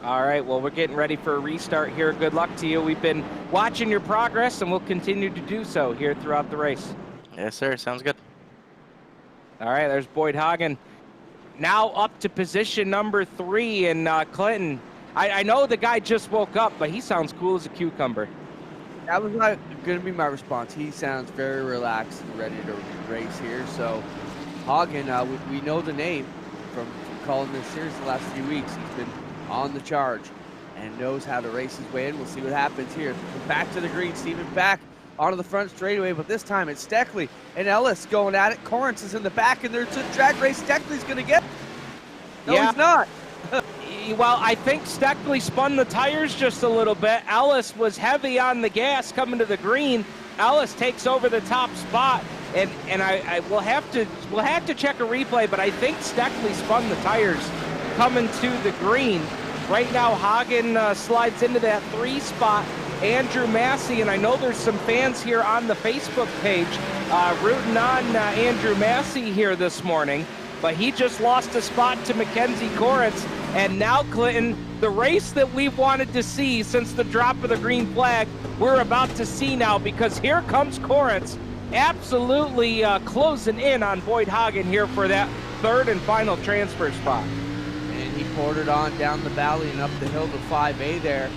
All right, well, we're getting ready for a restart here. Good luck to you. We've been watching your progress, and we'll continue to do so here throughout the race. Yes, sir. Sounds good. All right, there's Boyd Haagen. Now up to position number 3, and Clinton, I know the guy just woke up, but he sounds cool as a cucumber. That was not going to be my response. He sounds very relaxed and ready to race here. So Haagen, we know the name from calling this series the last few weeks. He's been on the charge and knows how to race his way in. We'll see what happens here. Back to the green, Steven back onto the front straightaway, but this time it's Steckley and Ellis going at it. Corrence is in the back, and there's a drag race. Steckley's going to get it. No, yeah. He's not. Well, I think Steckley spun the tires just a little bit. Ellis was heavy on the gas coming to the green. Ellis takes over the top spot, and we'll have to check a replay, but I think Steckley spun the tires coming to the green. Right now, Haagen slides into that 3 spot. Andrew Massey, and I know there's some fans here on the Facebook page rooting on Andrew Massey here this morning, but he just lost a spot to Mackenzie Corrence. And now, Clinton, the race that we've wanted to see since the drop of the green flag, we're about to see now, because here comes Corrence absolutely closing in on Boyd Haagen here for that 3rd and final transfer spot. And he poured it on down the valley and up the hill to 5A there.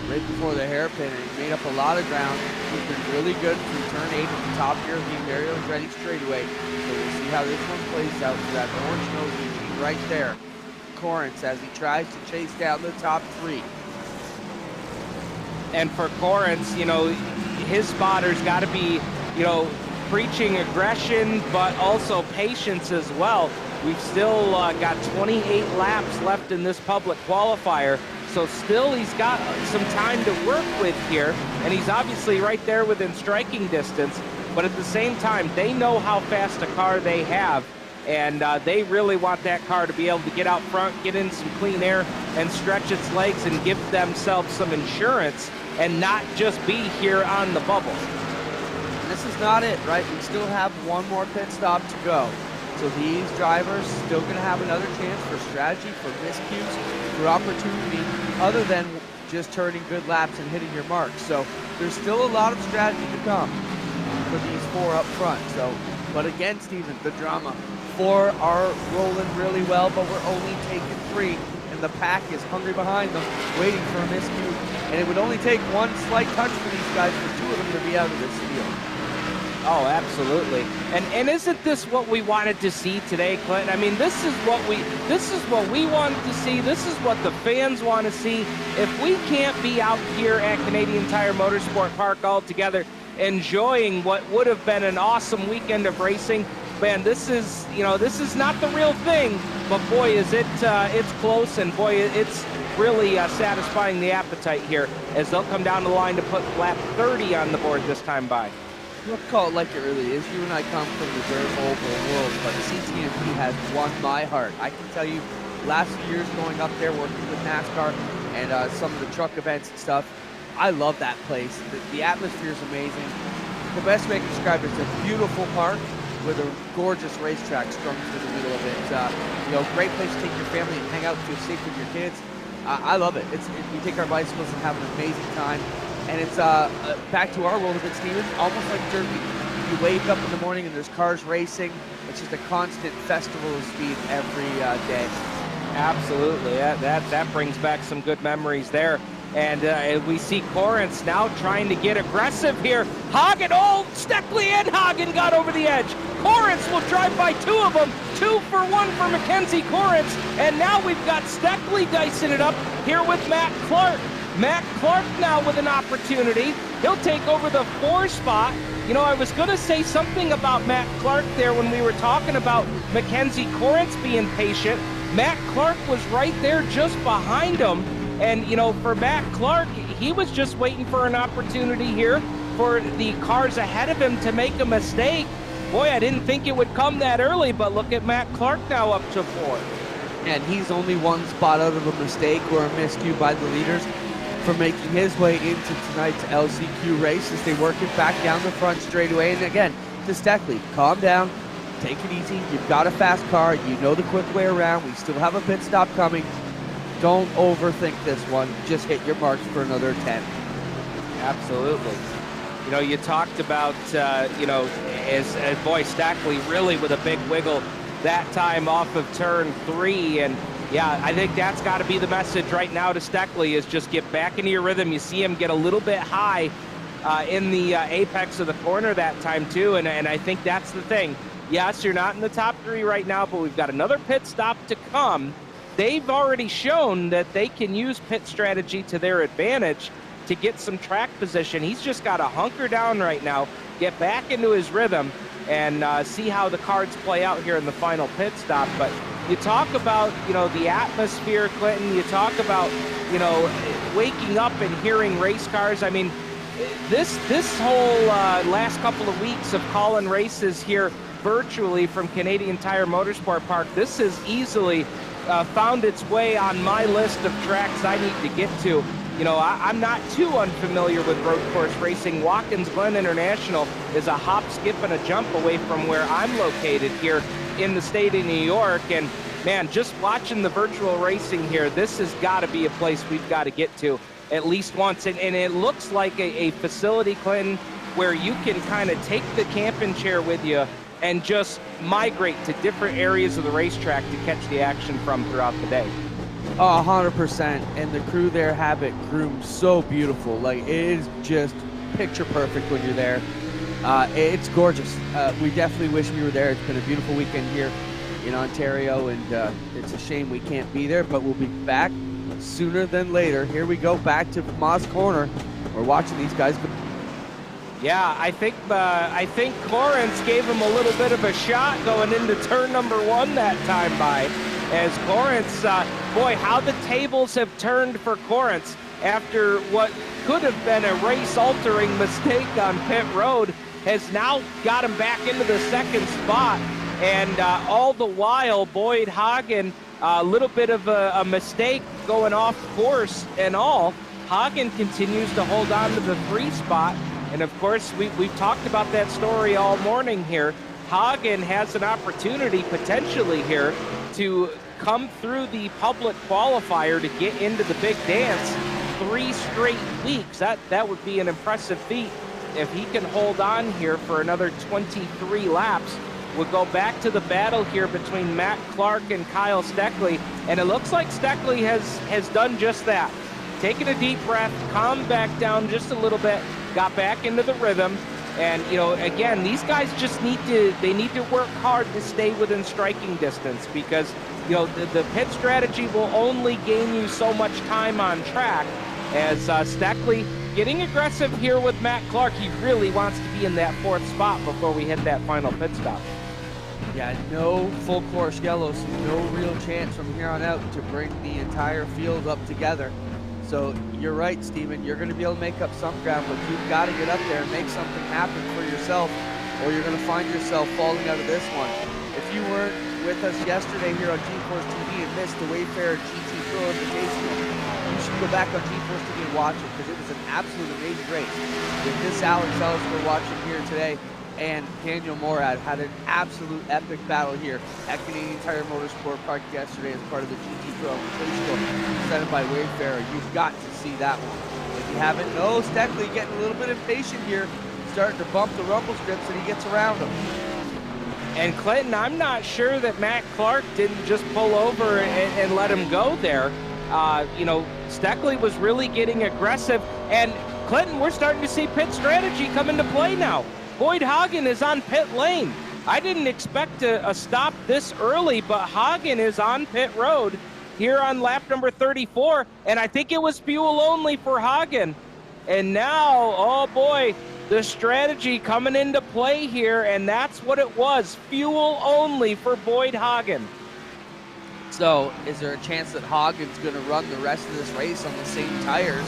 right before the hairpin, and he made up a lot of ground. He's been really good through turn 8 at the top here of the Imperial's ready straightaway. So we'll see how this one plays out for that orange nose machine right there. Corrins as he tries to chase down the top 3. And for Corrins, you know, his spotter's got to be, you know, preaching aggression, but also patience as well. We've still got 28 laps left in this public qualifier, so still he's got some time to work with here, and he's obviously right there within striking distance, but at the same time, they know how fast a car they have, and they really want that car to be able to get out front, get in some clean air, and stretch its legs and give themselves some insurance, and not just be here on the bubble. This is not it, right? We still have one more pit stop to go. So these drivers still going to have another chance for strategy, for miscues, for opportunity, other than just turning good laps and hitting your marks. So there's still a lot of strategy to come for these 4 up front. So, but again, Steven, the drama. 4 are rolling really well, but we're only taking 3. And the pack is hungry behind them, waiting for a miscue. And it would only take one slight touch for these guys for 2 of them to be out of this field. Oh, absolutely. And isn't this what we wanted to see today, Clinton? I mean, this is what we wanted to see. This is what the fans want to see. If we can't be out here at Canadian Tire Motorsport Park all together, enjoying what would have been an awesome weekend of racing, man, this is, you know, this is not the real thing. But boy, is it it's close, and boy, it's really satisfying the appetite here as they'll come down the line to put lap 30 on the board this time by. Let's call it like it really is. You and I come from the dirt oval world, but CTMP has won my heart. I can tell you, last few years going up there, working with NASCAR and some of the truck events and stuff, I love that place. The atmosphere is amazing. The best way to describe it is a beautiful park with a gorgeous racetrack strung through the middle of it. You know, great place to take your family and hang out and feel safe with your kids. I love it. We take our bicycles and have an amazing time. And it's back to our world of it, Steven, almost like Derby. You wake up in the morning and there's cars racing. It's just a constant festival of speed every day. Absolutely. That brings back some good memories there. And we see Corrins now trying to get aggressive here. Haagen, oh, Steckley and Haagen got over the edge. Corrins will drive by 2 of them. 2 for 1 for Mackenzie Corrins. And now we've got Steckley dicing it up here with Matt Clark. Matt Clark now with an opportunity. He'll take over the 4 spot. You know, I was going to say something about Matt Clark there when we were talking about Mackenzie Corrins being patient. Matt Clark was right there just behind him. And, you know, for Matt Clark, he was just waiting for an opportunity here for the cars ahead of him to make a mistake. Boy, I didn't think it would come that early, but look at Matt Clark now up to 4. And he's only 1 spot out of a mistake or a miscue by the leaders for making his way into tonight's LCQ race as they work it back down the front straightaway. And again, to Steckley, calm down, take it easy. You've got a fast car. You know the quick way around. We still have a pit stop coming. Don't overthink this one. Just hit your marks for another 10. Absolutely. You know, you talked about, you know, as boy, Steckley really with a big wiggle that time off of turn 3. And yeah, I think that's got to be the message right now to Steckley is just get back into your rhythm. You see him get a little bit high in the apex of the corner that time too, and I think that's the thing. Yes, you're not in the top 3 right now, but we've got another pit stop to come. They've already shown that they can use pit strategy to their advantage to get some track position. He's just got to hunker down right now, get back into his rhythm, and see how the cards play out here in the final pit stop. But you talk about, you know, the atmosphere, Clinton. You talk about, you know, waking up and hearing race cars. I mean, this whole last couple of weeks of calling races here virtually from Canadian Tire Motorsport Park, this has easily found its way on my list of tracks I need to get to. You know, I'm not too unfamiliar with road course racing. Watkins Glen International is a hop, skip, and a jump away from where I'm located here in the state of New York. And man, just watching the virtual racing here, this has got to be a place we've got to get to at least once. And it looks like a facility, Clinton, where you can kind of take the camping chair with you and just migrate to different areas of the racetrack to catch the action from throughout the day. Oh, 100%. And the crew there have it groomed so beautiful. Like, it is just picture perfect when you're there. It's gorgeous. We definitely wish we were there. It's been a beautiful weekend here in Ontario, and it's a shame we can't be there, but we'll be back sooner than later. Here we go, back to Moss Corner. We're watching these guys go. Yeah, I think Corrence gave him a little bit of a shot going into turn number 1 that time by. As Corrence, boy, how the tables have turned for Corrence after what could have been a race-altering mistake on pit road, has now got him back into the 2nd spot. And all the while, Boyd Haagen, a little bit of a mistake going off course and all. Haagen continues to hold on to the 3 spot. And of course, we've talked about that story all morning here. Haagen has an opportunity potentially here to come through the public qualifier to get into the big dance 3 straight weeks. That would be an impressive feat if he can hold on here for another 23 laps. We'll go back to the battle here between Matt Clark and Kyle Steckley, and it looks like Steckley has done just that. Taken a deep breath, calmed back down just a little bit, got back into the rhythm. And, you know, again, these guys just need to work hard to stay within striking distance, because, you know, the pit strategy will only gain you so much time on track. As Steckley getting aggressive here with Matt Clark, he really wants to be in that 4th spot before we hit that final pit stop. Yeah, no full course yellows, no real chance from here on out to bring the entire field up together. So you're right, Steven, you're going to be able to make up some ground, but you've got to get up there and make something happen for yourself, or you're going to find yourself falling out of this one. If you weren't with us yesterday here on GeForce TV and missed the Wayfarer GT Pro invitation, you should go back on GeForce TV and watch it, because it was an absolute amazing race. With this Alex Ellis we're watching here today and Daniel Morad had an absolute epic battle here at Canadian Tire Motorsport Park yesterday as part of the GT Pro Invitational presented by Wayfarer. You've got to see that one. If you haven't, Steckley getting a little bit impatient here, starting to bump the rumble strips, and he gets around them. And Clinton, I'm not sure that Matt Clark didn't just pull over and let him go there. You know, Steckley was really getting aggressive. And Clinton, we're starting to see pit strategy come into play now. Boyd Haagen is on pit lane. I didn't expect a stop this early, but Haagen is on pit road here on lap number 34. And I think it was fuel only for Haagen. And now, oh boy, the strategy coming into play here, and that's what it was, fuel only for Boyd Haagen. So is there a chance that Haagen's going to run the rest of this race on the same tires,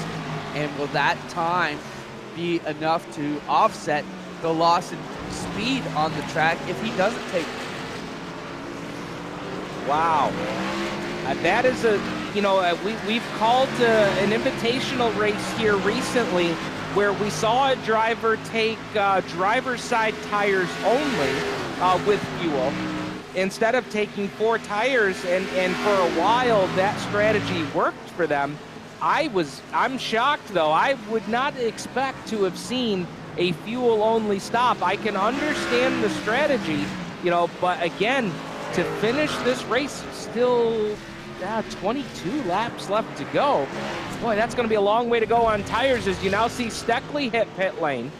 and will that time be enough to offset the loss in speed on the track if he doesn't take it? Wow. That is we've called an invitational race here recently where we saw a driver take driver's side tires only with fuel instead of taking 4 tires, and for a while that strategy worked for them. I'm shocked though. I would not expect to have seen a fuel only stop. I can understand the strategy, but again, to finish this race, still 22 laps left to go. Boy, that's going to be a long way to go on tires, as you now see Steckley hit pit lane.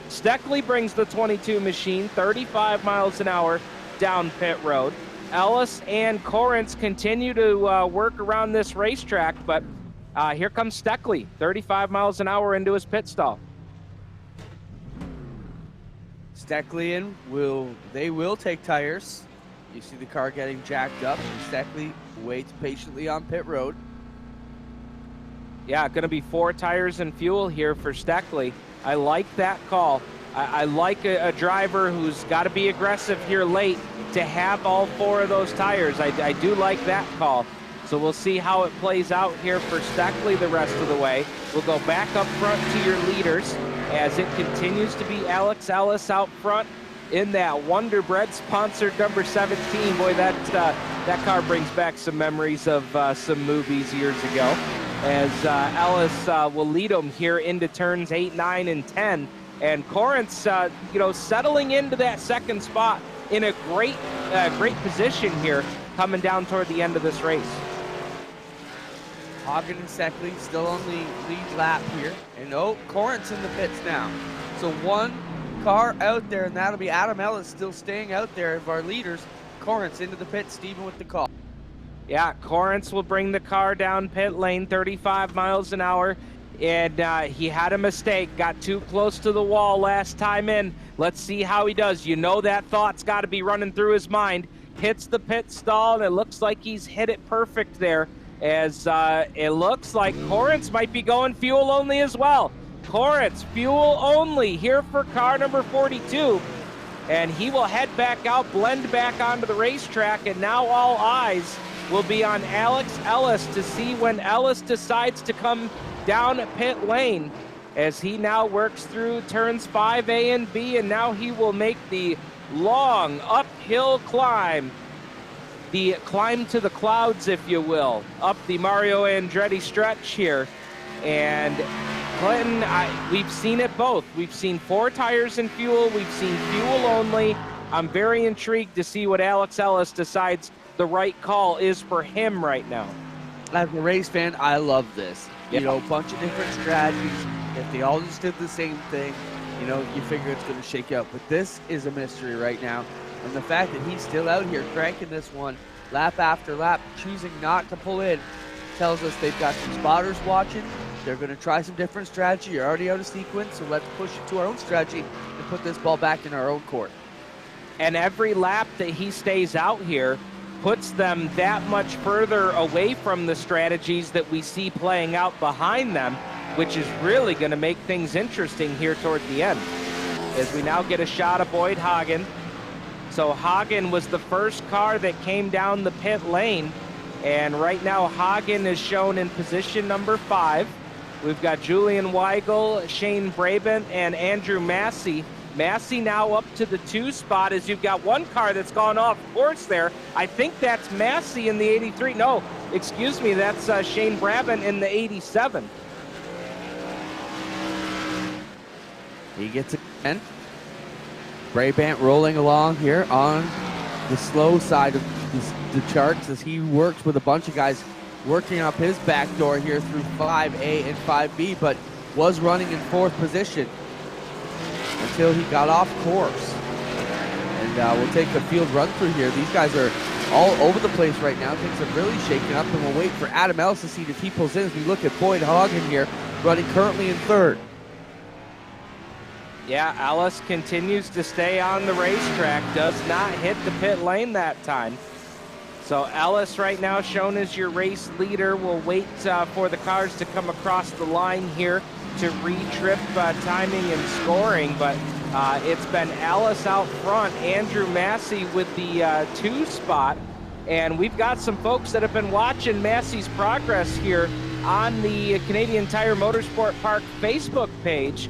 Steckley brings the 22 machine 35 miles an hour down pit road. Ellis and Corrence continue to work around this racetrack, but here comes Steckley, 35 miles an hour into his pit stall. Steckley will take tires. You see the car getting jacked up, and Steckley waits patiently on pit road. Yeah, going to be 4 tires and fuel here for Steckley. I like that call. I like a driver who's got to be aggressive here late to have all 4 of those tires. I do like that call. So we'll see how it plays out here for Steckley the rest of the way. We'll go back up front to your leaders as it continues to be Alex Ellis out front in that Wonder Bread sponsored number 17. Boy, that car brings back some memories of some movies years ago, as Ellis will lead them here into turns 8, 9, and 10. And Corrence, settling into that 2nd spot in a great position here coming down toward the end of this race. Haagen and Seckley still on the lead lap here. And Corrance in the pits now. So one car out there, and that'll be Adam Ellis still staying out there of our leaders. Corrance into the pit, Stephen with the call. Yeah, Corrance will bring the car down pit lane, 35 miles an hour. And he had a mistake, got too close to the wall last time in. Let's see how he does. You know that thought's got to be running through his mind. Hits the pit stall, and it looks like he's hit it perfect there, as it looks like Corrance might be going fuel only as well. Corrance, fuel only here for car number 42. And he will head back out, blend back onto the racetrack, and now all eyes will be on Alex Ellis to see when Ellis decides to come down pit lane, as he now works through turns 5A and B, and now he will make the long uphill climb, the climb to the clouds, if you will, up the Mario Andretti stretch here. And Clinton, we've seen it both. We've seen 4 tires and fuel. We've seen fuel only. I'm very intrigued to see what Alex Ellis decides the right call is for him right now. As a race fan, I love this. Yeah. You know, a bunch of different strategies. If they all just did the same thing, you know, you figure it's going to shake out. But this is a mystery right now. And the fact that he's still out here cranking this one lap after lap, choosing not to pull in, tells us they've got some spotters watching. They're going to try some different strategy. You're already out of sequence, so let's push it to our own strategy and put this ball back in our own court. And every lap that he stays out here puts them that much further away from the strategies that we see playing out behind them, which is really going to make things interesting here toward the end. As we now get a shot of Boyd Haagen. So Haagen was the first car that came down the pit lane, and right now Haagen is shown in position number 5. We've got Julian Weigel, Shane Brabant, and Andrew Massey. Massey now up to the 2 spot, as you've got one car that's gone off course there. I think that's Massey in the 83. No, excuse me, that's Shane Brabant in the 87. He gets it again. Brabant rolling along here on the slow side of the charts as he works with a bunch of guys working up his back door here through 5A and 5B, but was running in 4th position until he got off course. And we'll take the field run through here. These guys are all over the place right now. Things have really shaken up, and we'll wait for Adam Ellis to see if he pulls in as we look at Boyd Haagen here, running currently in 3rd. Yeah, Ellis continues to stay on the racetrack, does not hit the pit lane that time. So Ellis right now shown as your race leader. We'll wait for the cars to come across the line here to re-trip timing and scoring, but it's been Ellis out front, Andrew Massey with the 2 spot, and we've got some folks that have been watching Massey's progress here on the Canadian Tire Motorsport Park Facebook page,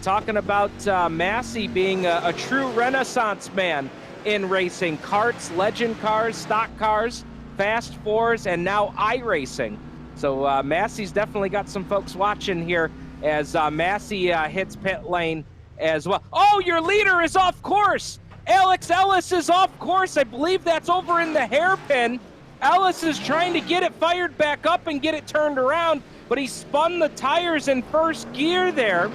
talking about Massey being a true renaissance man in racing, karts, legend cars, stock cars, fast 4s, and now iRacing. So Massey's definitely got some folks watching here as Massey hits pit lane as well. Oh, your leader is off course. Alex Ellis is off course. I believe that's over in the hairpin. Ellis is trying to get it fired back up and get it turned around, but he spun the tires in 1st gear there.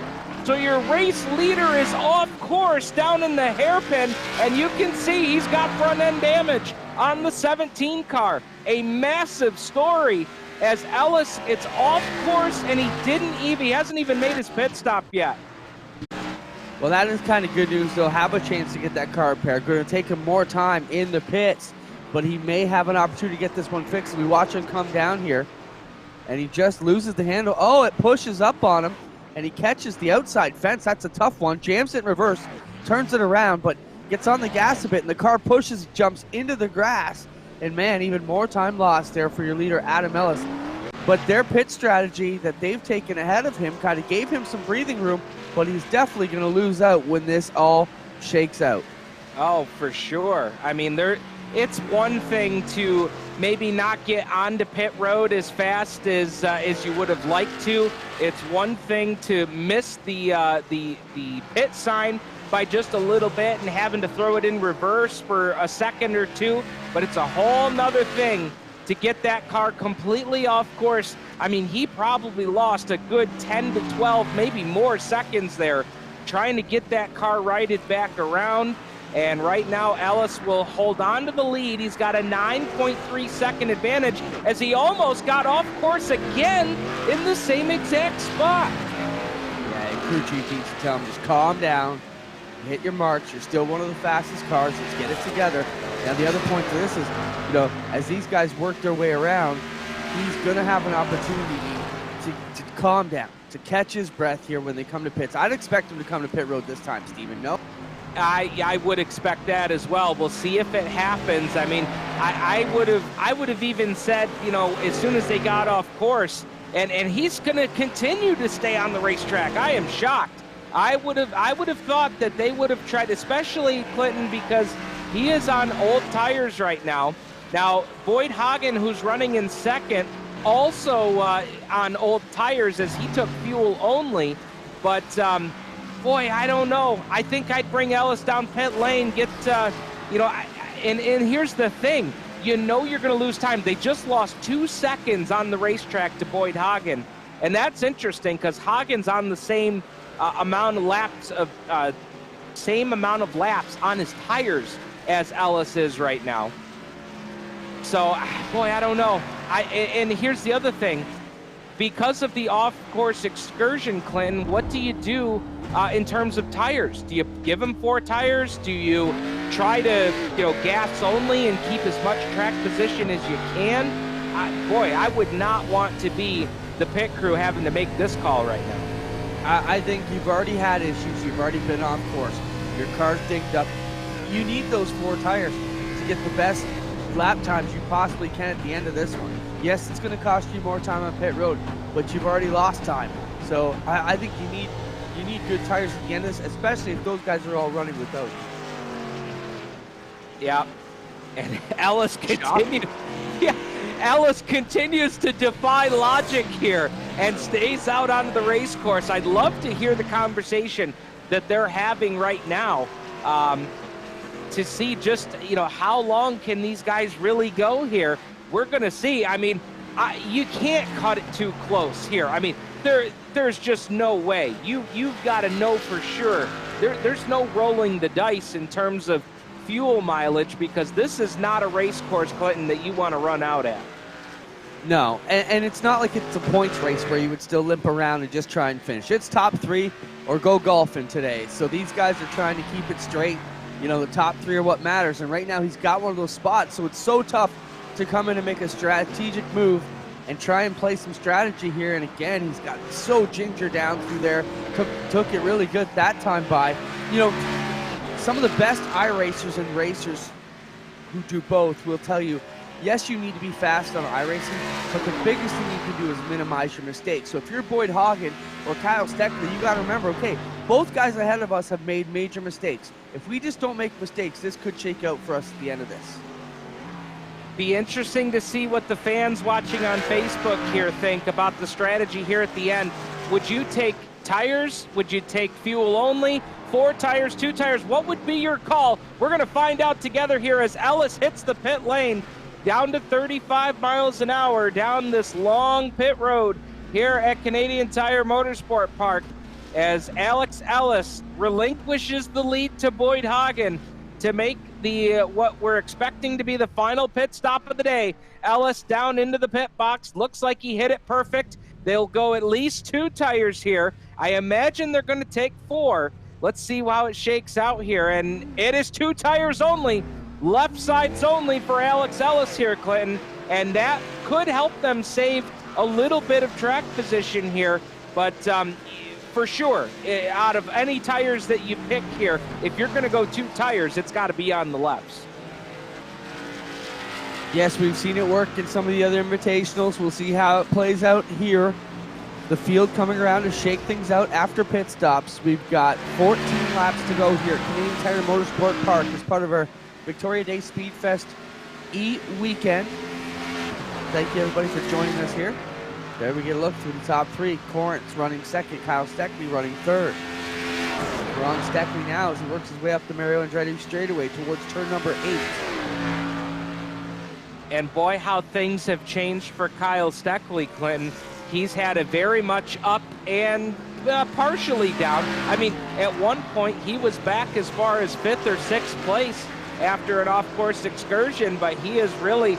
So your race leader is off course down in the hairpin, and you can see he's got front end damage on the 17 car. A massive story as Ellis, it's off course, and he hasn't even made his pit stop yet. Well, that is kind of good news. They'll have a chance to get that car repaired. Going to take him more time in the pits, but he may have an opportunity to get this one fixed. We watch him come down here, and he just loses the handle. Oh, it pushes up on him, and he catches the outside fence. That's a tough one. Jams it in reverse, turns it around, but gets on the gas a bit, and the car pushes, jumps into the grass. And man, even more time lost there for your leader, Adam Ellis. But their pit strategy that they've taken ahead of him kind of gave him some breathing room, but he's definitely going to lose out when this all shakes out. Oh, for sure. I mean, it's one thing to maybe not get onto pit road as fast as you would have liked to. It's one thing to miss the pit sign by just a little bit and having to throw it in reverse for a second or two, but it's a whole nother thing to get that car completely off course. I mean, he probably lost a good 10 to 12, maybe more seconds there, trying to get that car righted back around. And right now, Ellis will hold on to the lead. He's got a 9.3 second advantage as he almost got off course again in the same exact spot. Yeah, and crew chief needs to tell him, just calm down, hit your marks. You're still one of the fastest cars. Let's get it together. Now, the other point to this is, you know, as these guys work their way around, he's going to have an opportunity to calm down, to catch his breath here when they come to pits. I'd expect him to come to pit road this time, Steven, no? I would expect that as well. We'll see if it happens. I mean, I would have even said, you know, as soon as they got off course, and he's going to continue to stay on the racetrack. I am shocked. I would have thought that they would have tried, especially Clinton, because he is on old tires right now. Now, Boyd Haagen, who's running in second, also on old tires as he took fuel only, but boy, I don't know. I think I'd bring Ellis down pit lane, get, you know, and here's the thing. You know you're going to lose time. They just lost 2 seconds on the racetrack to Boyd Haagen. And that's interesting because Hagen's on the same amount of laps on his tires as Ellis is right now. So, boy, I don't know. And here's the other thing. Because of the off-course excursion, Clinton, what do you do in terms of tires? Do you give him 4 tires? Do you try to, you know, gas only and keep as much track position as you can? Boy, I would not want to be the pit crew having to make this call right now. I think you've already had issues. You've already been off course. Your car's dinged up. You need those 4 tires to get the best lap times you possibly can at the end of this one. Yes, it's going to cost you more time on pit road, but you've already lost time. So I think you need good tires at the end of this, especially if those guys are all running with those. Yeah, and Ellis continues. Yeah, Ellis continues to defy logic here and stays out onto the race course. I'd love to hear the conversation that they're having right now to see just, you know, how long can these guys really go here. We're going to see. I mean, you can't cut it too close here. I mean, there's just no way. You've got to know for sure. There's no rolling the dice in terms of fuel mileage because this is not a race course, Clinton, that you want to run out at. No, and it's not like it's a points race where you would still limp around and just try and finish. It's top 3 or go golfing today. So these guys are trying to keep it straight. You know, the top 3 are what matters. And right now he's got one of those spots. So it's so tough to come in and make a strategic move and try and play some strategy here. And again, he's got so ginger down through there. Took it really good that time by. You know, some of the best iRacers and racers who do both will tell you, yes, you need to be fast on iRacing, but the biggest thing you can do is minimize your mistakes. So if you're Boyd Haagen or Kyle Steckley, you got to remember, okay, both guys ahead of us have made major mistakes. If we just don't make mistakes, this could shake out for us at the end of this. Be interesting to see what the fans watching on Facebook here think about the strategy here at the end. Would you take tires? Would you take fuel only? 4 tires, 2 tires? What would be your call? We're going to find out together here as Ellis hits the pit lane down to 35 miles an hour down this long pit road here at Canadian Tire Motorsport Park as Alex Ellis relinquishes the lead to Boyd Haagen to make the what we're expecting to be the final pit stop of the day. Ellis down into the pit box. Looks like he hit it perfect. They'll go at least 2 tires here. I imagine they're going to take 4. Let's see how it shakes out here. And it is 2 tires only. Left sides only for Alex Ellis here, Clinton. And that could help them save a little bit of track position here. But for sure, out of any tires that you pick here, if you're going to go 2 tires, it's got to be on the lefts. Yes, we've seen it work in some of the other invitationals. We'll see how it plays out here. The field coming around to shake things out after pit stops. We've got 14 laps to go here at Canadian Tire Motorsport Park as part of our Victoria Day Speedfest weekend. Thank you everybody for joining us here. There we get a look through the top 3. Corinth's running second. Kyle Steckley running third. We're on Steckley now as he works his way up the Mario Andretti straightaway towards turn number 8. And boy, how things have changed for Kyle Steckley, Clinton. He's had a very much up and partially down. I mean, at one point, he was back as far as 5th or 6th place after an off-course excursion, but he has really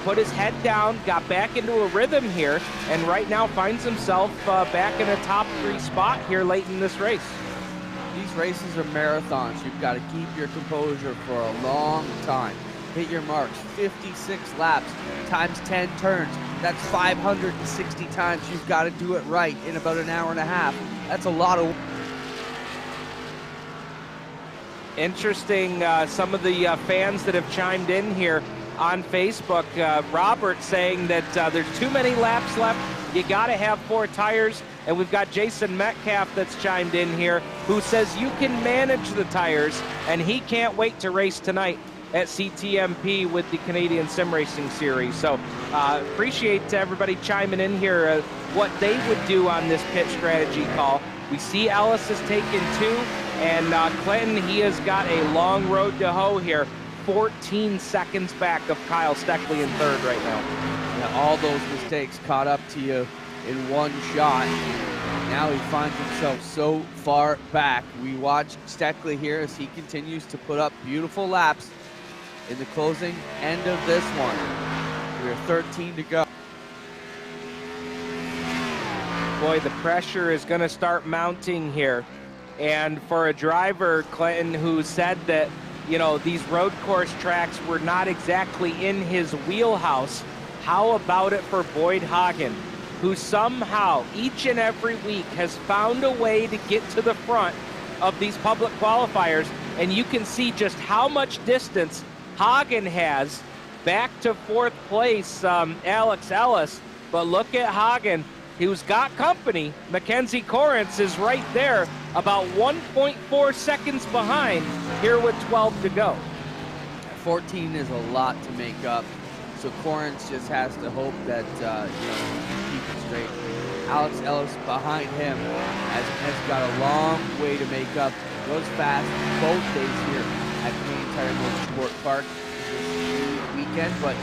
put his head down, got back into a rhythm here, and right now finds himself back in a top 3 spot here late in this race. These races are marathons. You've got to keep your composure for a long time. Hit your marks, 56 laps times 10 turns. That's 560 times. You've got to do it right in about an hour and a half. That's a lot of... Interesting, some of the fans that have chimed in here on Facebook. Robert saying that there's too many laps left. You got to have 4 tires. And we've got Jason Metcalf that's chimed in here who says you can manage the tires, and he can't wait to race tonight at CTMP with the Canadian Sim Racing Series. So appreciate everybody chiming in here what they would do on this pit strategy call. We see Ellis has taken 2, and Clinton, he has got a long road to hoe here. 14 seconds back of Kyle Steckley in 3rd right now. Yeah, all those mistakes caught up to you in one shot. Now he finds himself so far back. We watch Steckley here as he continues to put up beautiful laps in the closing end of this one. We're 13 to go. Boy, the pressure is going to start mounting here. And for a driver, Clinton, who said that, you know, these road course tracks were not exactly in his wheelhouse, how about it for Boyd Haagen, who somehow each and every week has found a way to get to the front of these public qualifiers, and you can see just how much distance Haagen has back to 4th place, Alex Ellis. But look at Haagen, who's got company. Mackenzie Corrence is right there, about 1.4 seconds behind here with 12 to go. 14 is a lot to make up. So Corrence just has to hope that you know, he keeps it straight. Alex Ellis behind him has got a long way to make up. Goes fast both days here at Canadian Tire Motorsport Park this weekend, but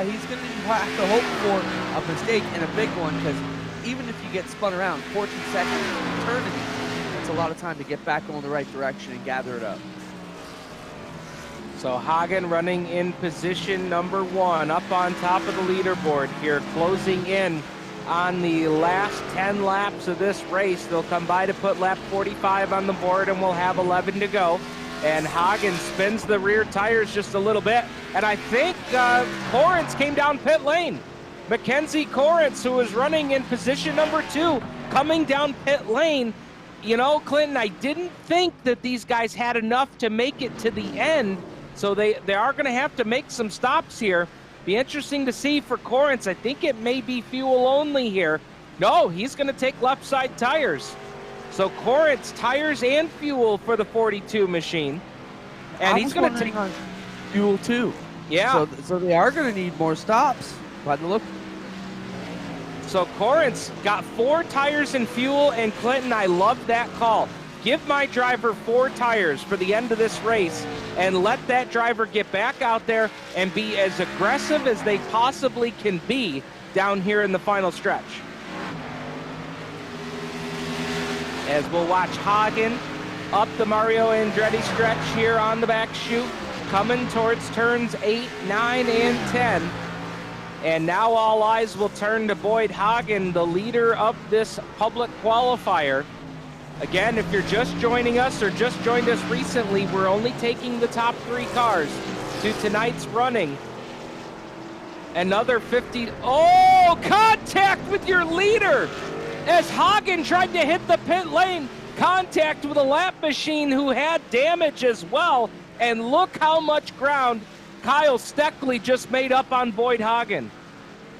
he's going to have to hope for a mistake and a big one, because even if you get spun around 14 seconds in eternity, that's a lot of time to get back going the right direction and gather it up. So Haagen running in position number 1 up on top of the leaderboard here, closing in on the last 10 laps of this race. They'll come by to put lap 45 on the board, and we'll have 11 to go. And Haagen spins the rear tires just a little bit. And I think Corrence came down pit lane. Mackenzie Corrence, who is running in position number 2, coming down pit lane. You know, Clinton, I didn't think that these guys had enough to make it to the end. So they are going to have to make some stops here. Be interesting to see for Corrence. I think it may be fuel only here. No, he's going to take left side tires. So Corrence, tires and fuel for the 42 machine. And he's going to take fuel too. Yeah. So they are going to need more stops by the look. So Corrence got 4 tires and fuel, and Clinton, I love that call. Give my driver 4 tires for the end of this race and let that driver get back out there and be as aggressive as they possibly can be down here in the final stretch. As we'll watch Haagen up the Mario Andretti stretch here on the back chute, coming towards turns 8, 9, and 10. And now all eyes will turn to Boyd Haagen, the leader of this public qualifier. Again, if you're just joining us or just joined us recently, we're only taking the top 3 cars to tonight's running. Another 50, oh, contact with your leader! As Haagen tried to hit the pit lane, contact with a lap machine who had damage as well. And look how much ground Kyle Steckley just made up on Boyd Haagen.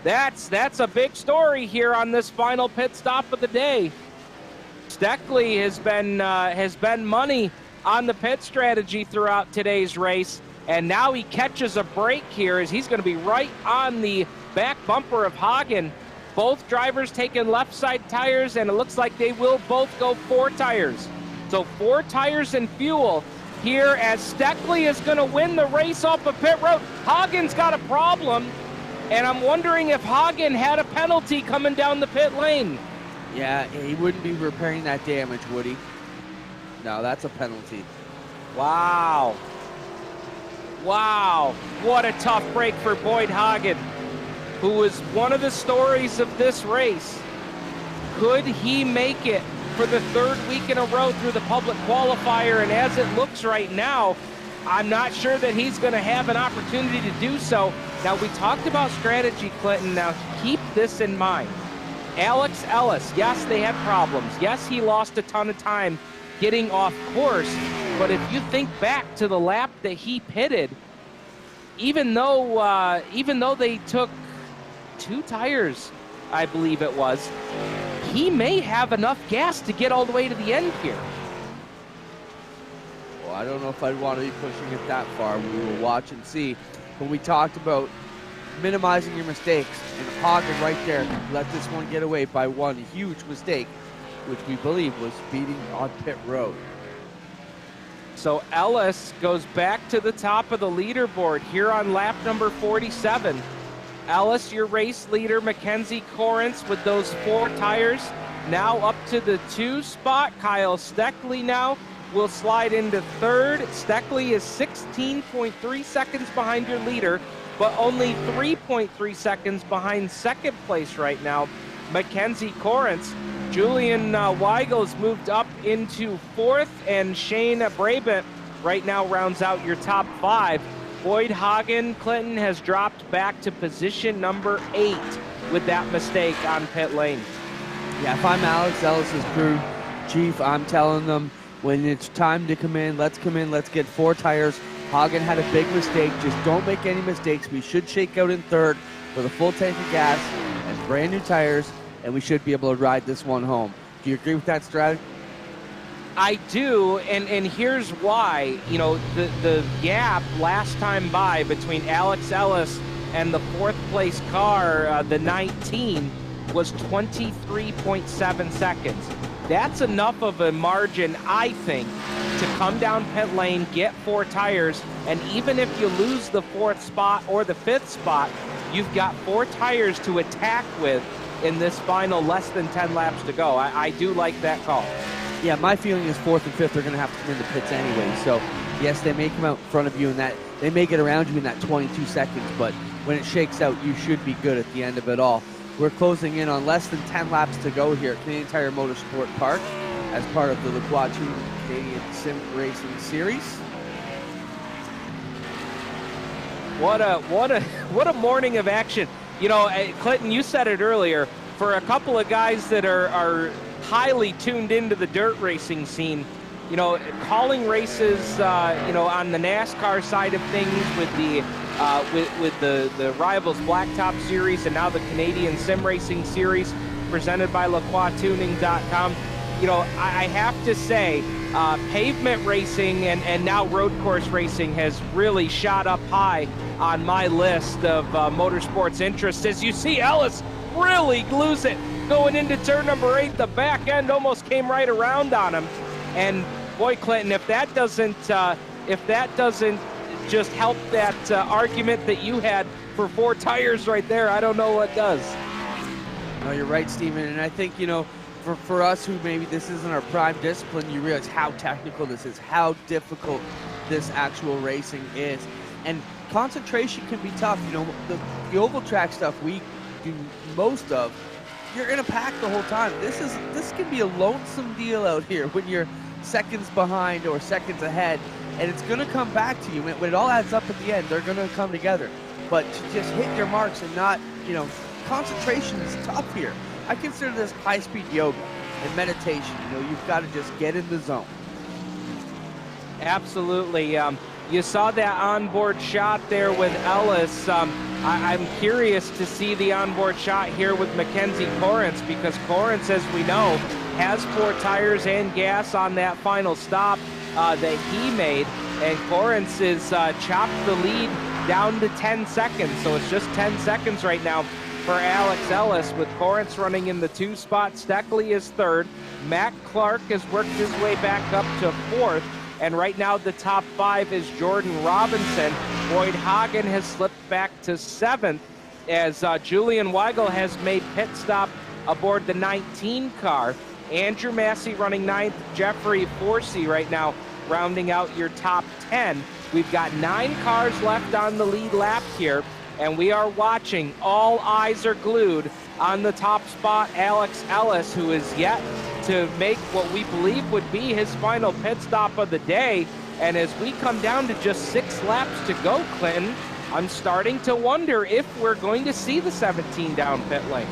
That's a big story here on this final pit stop of the day. Steckley has been money on the pit strategy throughout today's race, and now he catches a break here as he's going to be right on the back bumper of Haagen. Both drivers taking left side tires, and it looks like they will both go 4 tires. So 4 tires and fuel here as Steckley is going to win the race off of pit road. Haagen's got a problem, and I'm wondering if Haagen had a penalty coming down the pit lane. Yeah, he wouldn't be repairing that damage, would he? No, that's a penalty. Wow. Wow. What a tough break for Boyd Haagen, who was one of the stories of this race. Could he make it for the third week in a row through the public qualifier? And as it looks right now, I'm not sure that he's going to have an opportunity to do so. Now, we talked about strategy, Clinton. Now, keep this in mind. Alex Ellis, yes, they had problems. Yes, he lost a ton of time getting off course. But if you think back to the lap that he pitted, even though they took 2 tires, I believe it was, he may have enough gas to get all the way to the end here. Well, I don't know if I'd want to be pushing it that far. We will watch and see. When we talked about minimizing your mistakes, and Haagen right there let this one get away by one huge mistake, which we believe was speeding on pit road. So Ellis goes back to the top of the leaderboard here on lap number 47. Ellis, your race leader, Mackenzie Corrence with those 4 tires, now up to the 2 spot. Kyle Steckley now will slide into 3rd. Steckley is 16.3 seconds behind your leader, but only 3.3 seconds behind 2nd place right now, Mackenzie Corrence. Julian Weigel's moved up into 4th, and Shane Brabant right now rounds out your top 5. Boyd Haagen, Clinton, has dropped back to position number 8 with that mistake on pit lane. Yeah, if I'm Alex Ellis's crew chief, I'm telling them when it's time to come in, let's get 4 tires. Haagen had a big mistake. Just don't make any mistakes. We should shake out in 3rd with a full tank of gas and brand new tires, and we should be able to ride this one home. Do you agree with that strategy? I do, and here's why. You know, the gap last time by between Alex Ellis and the 4th place car, the 19, was 23.7 seconds. That's enough of a margin, I think, to come down pit lane, get 4 tires, and even if you lose the 4th spot or the 5th spot, you've got 4 tires to attack with in this final less than 10 laps to go. I do like that call. Yeah, my feeling is 4th and 5th are going to have to come in the pits anyway. So, yes, they may come out in front of you and that they may get around you in that 22 seconds, but when it shakes out, you should be good at the end of it all. We're closing in on less than 10 laps to go here at Canadian Tire Motorsport Park as part of the Qualifier Canadian Sim Racing Series. What a morning of action. You know, Clinton, you said it earlier, for a couple of guys that are highly tuned into the dirt racing scene, you know, calling races, you know, on the NASCAR side of things with the Rivals Blacktop Series and now the Canadian Sim Racing Series presented by LaCroixTuning.com. You know, I have to say, pavement racing and now road course racing has really shot up high on my list of motorsports interests. As you see Ellis really lose it going into turn number 8, the back end almost came right around on him. And boy, Clinton, if that doesn't just help that argument that you had for 4 tires right there, I don't know what does. No, you're right, Steven, and I think, you know, for us who maybe this isn't our prime discipline, you realize how technical this is, how difficult this actual racing is. And concentration can be tough. You know, the oval track stuff we do most of, you're in a pack the whole time. This can be a lonesome deal out here when you're seconds behind or seconds ahead, and it's going to come back to you. When it all adds up at the end, they're going to come together. But to just hit your marks and not, you know, concentration is tough here. I consider this high-speed yoga and meditation. You know, you've got to just get in the zone. Absolutely. You saw that onboard shot there with Ellis. I'm curious to see the onboard shot here with Mackenzie Corrence, because Corrence, as we know, has 4 tires and gas on that final stop that he made. And Corrence is chopped the lead down to 10 seconds. So it's just 10 seconds right now for Alex Ellis, with Corrence running in the 2 spot. Steckley is 3rd. Matt Clark has worked his way back up to 4th. And right now the top 5 is Jordan Robinson. Boyd Haagen has slipped back to 7th as Julian Weigel has made pit stop aboard the 19 car. Andrew Massey running 9th, Jeffrey Forsey right now rounding out your top 10. We've got 9 cars left on the lead lap here, and we are watching. All eyes are glued on the top spot, Alex Ellis, who is yet to make what we believe would be his final pit stop of the day. And as we come down to just 6 laps to go, Clinton, I'm starting to wonder if we're going to see the 17 down pit lane.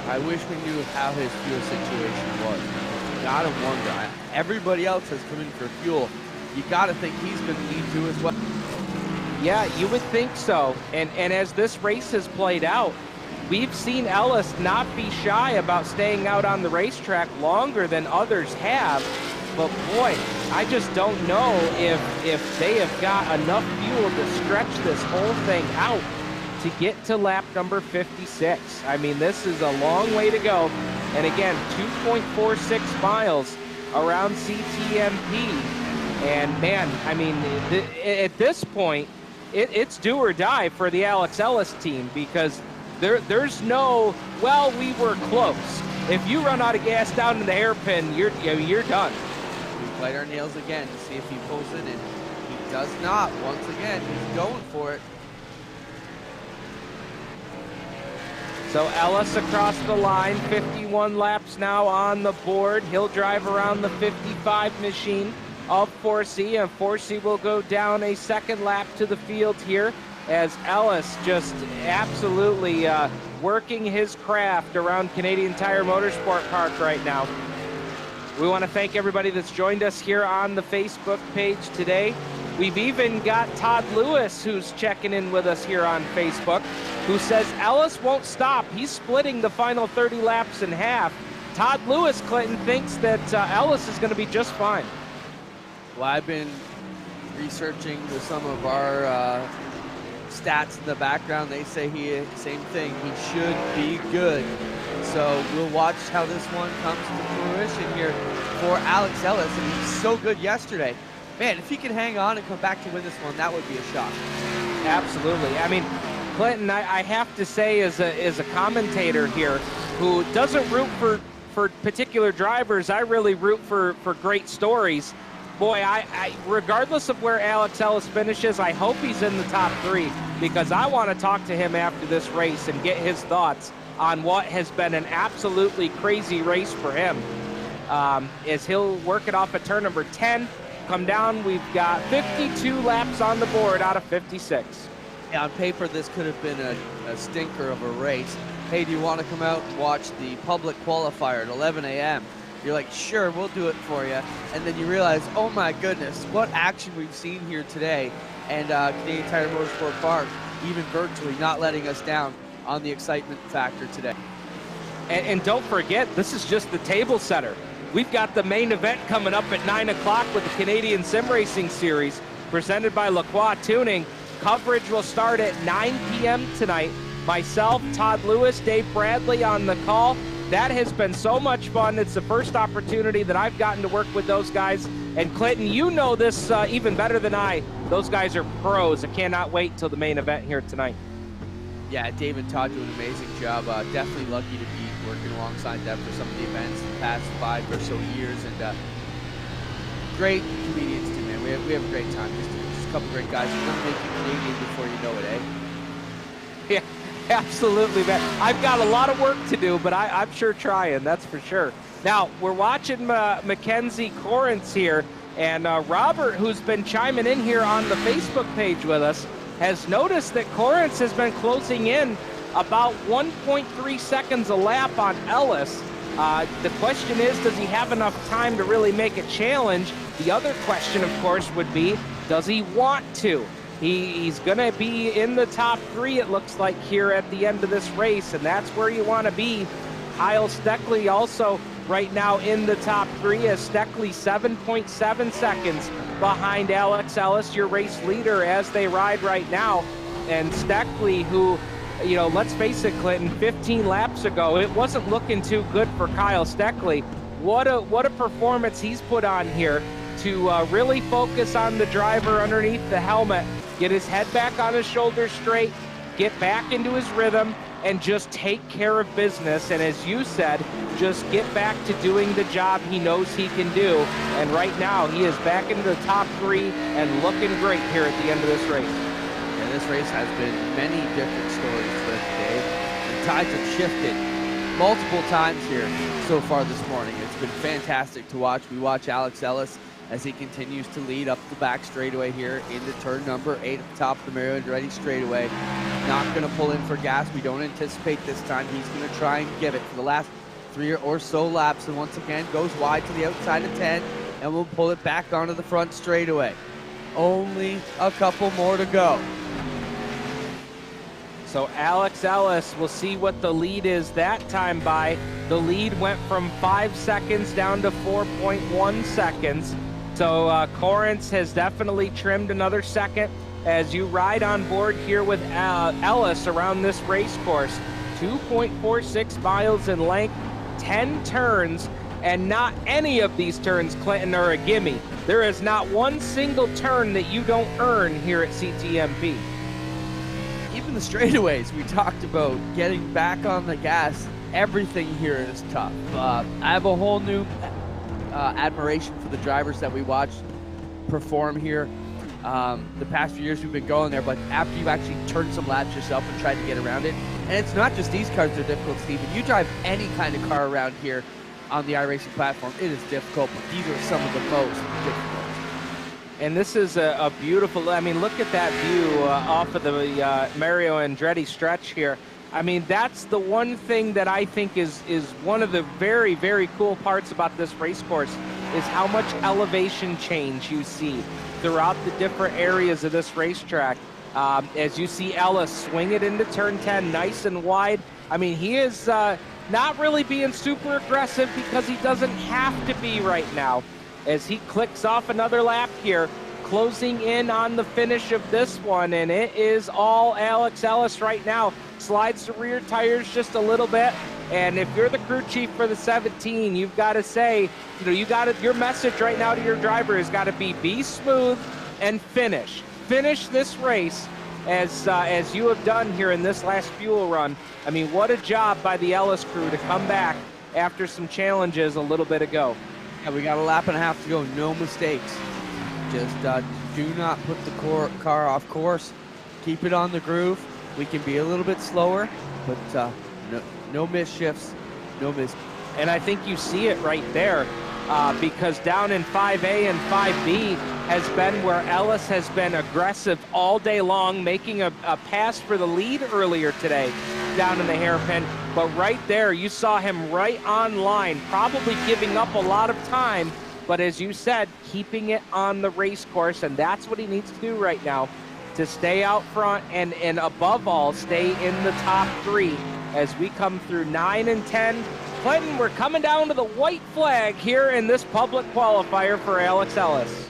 I wish we knew how his fuel situation was. You gotta wonder. Everybody else has come in for fuel. You gotta think he's gonna need to as well. Yeah, you would think so. And as this race has played out, we've seen Ellis not be shy about staying out on the racetrack longer than others have. But boy, I just don't know if they have got enough fuel to stretch this whole thing out to get to lap number 56. I mean, this is a long way to go. And again, 2.46 miles around CTMP. And man, I mean, at this point, it's do or die for the Alex Ellis team, because there's no, well, we were close. If you run out of gas down in the hairpin, you're done. We bite our nails again to see if he pulls it, and he does not. Once again, he's going for it. So Ellis across the line, 51 laps now on the board. He'll drive around the 55 machine of Forsey, and Forsey will go down a second lap to the field here as Ellis just absolutely working his craft around Canadian Tire Motorsport Park right now. We want to thank everybody that's joined us here on the Facebook page today. We've even got Todd Lewis, who's checking in with us here on Facebook, who says Ellis won't stop. He's splitting the final 30 laps in half. Todd Lewis, Clinton, thinks that Ellis is going to be just fine. Well, I've been researching with some of our stats in the background. They say same thing. He should be good. So we'll watch how this one comes to fruition here for Alex Ellis. And he was so good yesterday. Man, if he can hang on and come back to win this one, that would be a shock. Absolutely. I mean, Clinton, I have to say, as a commentator here who doesn't root for particular drivers, I really root for great stories. Boy, I regardless of where Alex Ellis finishes, I hope he's in the top 3, because I want to talk to him after this race and get his thoughts on what has been an absolutely crazy race for him. As he'll work it off at turn number 10, come down, we've got 52 laps on the board out of 56. Yeah, on paper, this could have been a stinker of a race. Hey, do you want to come out and watch the public qualifier at 11 a.m.? You're like, sure, we'll do it for you. And then you realize, oh my goodness, what action we've seen here today. And Canadian Tire Motorsport Park, even virtually, not letting us down on the excitement factor today. And don't forget, this is just the table setter. We've got the main event coming up at 9 o'clock with the Canadian Sim Racing Series presented by Lacroix Tuning. Coverage will start at 9 p.m. tonight. Myself, Todd Lewis, Dave Bradley on the call. That has been so much fun. It's the first opportunity that I've gotten to work with those guys. And Clinton, you know this even better than I. Those guys are pros. I cannot wait until the main event here tonight. Yeah, Dave and Todd do an amazing job. Definitely lucky to be working alongside them for some of the events in the past 5 or so years. And great comedians too, man. We have a great time. Just a couple great guys. You're going to make you Canadian before you know it, eh? Yeah. Absolutely, man. I've got a lot of work to do, but I'm sure trying, that's for sure. Now, we're watching Mackenzie Corrence here, and Robert, who's been chiming in here on the Facebook page with us, has noticed that Corrence has been closing in about 1.3 seconds a lap on Ellis. The question is, does he have enough time to really make a challenge? The other question, of course, would be, does he want to? He's going to be in the top 3, it looks like, here at the end of this race, and that's where you want to be. Kyle Steckley also right now in the top 3, as Steckley 7.7 seconds behind Alex Ellis, your race leader, as they ride right now. And Steckley, who, you know, let's face it, Clinton, 15 laps ago, it wasn't looking too good for Kyle Steckley. What a performance he's put on here. to really focus on the driver underneath the helmet, get his head back on his shoulders straight, get back into his rhythm, and just take care of business. And as you said, just get back to doing the job he knows he can do. And right now, he is back into the top 3 and looking great here at the end of this race. And this race has been many different stories for today. The tides have shifted multiple times here so far this morning. It's been fantastic to watch. We watch Alex Ellis as he continues to lead up the back straightaway here into turn number 8 at the top of the Mario Andretti straightaway. Not going to pull in for gas. We don't anticipate this time. He's going to try and give it for the last 3 or so laps, and once again goes wide to the outside of 10, and we'll pull it back onto the front straightaway. Only a couple more to go. So Alex Ellis, we'll see what the lead is that time by. The lead went from 5 seconds down to 4.1 seconds. So Corrence has definitely trimmed another second as you ride on board here with Ellis around this race course. 2.46 miles in length, 10 turns, and not any of these turns, Clinton, are a gimme. There is not one single turn that you don't earn here at CTMP. Even the straightaways, we talked about getting back on the gas. Everything here is tough. I have a whole new admiration for the drivers that we watch perform here. The past few years we've been going there, but after you actually turn some laps yourself and try to get around it, and it's not just these cars that are difficult, Steve. If you drive any kind of car around here on the iRacing platform, it is difficult, but these are some of the most difficult. And this is a beautiful, I mean, look at that view off of the Mario Andretti stretch here. I mean, that's the one thing that I think is one of the very, very cool parts about this race course is how much elevation change you see throughout the different areas of this racetrack. As you see Ellis swing it into turn 10 nice and wide. I mean, he is not really being super aggressive because he doesn't have to be right now. As he clicks off another lap here, closing in on the finish of this one, and it is all Alex Ellis right now. Slides the rear tires just a little bit, and if you're the crew chief for the 17, you've got to say, your message right now to your driver has got to be smooth and finish this race as you have done here in this last fuel run. I mean, what a job by the Ellis crew to come back after some challenges a little bit ago. Yeah, we got a lap and a half to go. No mistakes. Just do not put the car off course. Keep it on the groove. We can be a little bit slower, but no misshifts, no miss. And I think you see it right there because down in 5A and 5B has been where Ellis has been aggressive all day long, making a pass for the lead earlier today down in the hairpin. But right there, you saw him right on line, probably giving up a lot of time, but as you said, keeping it on the race course, and that's what he needs to do right now to stay out front and above all, stay in the top 3 as we come through 9 and 10. Clinton, we're coming down to the white flag here in this public qualifier for Alex Ellis.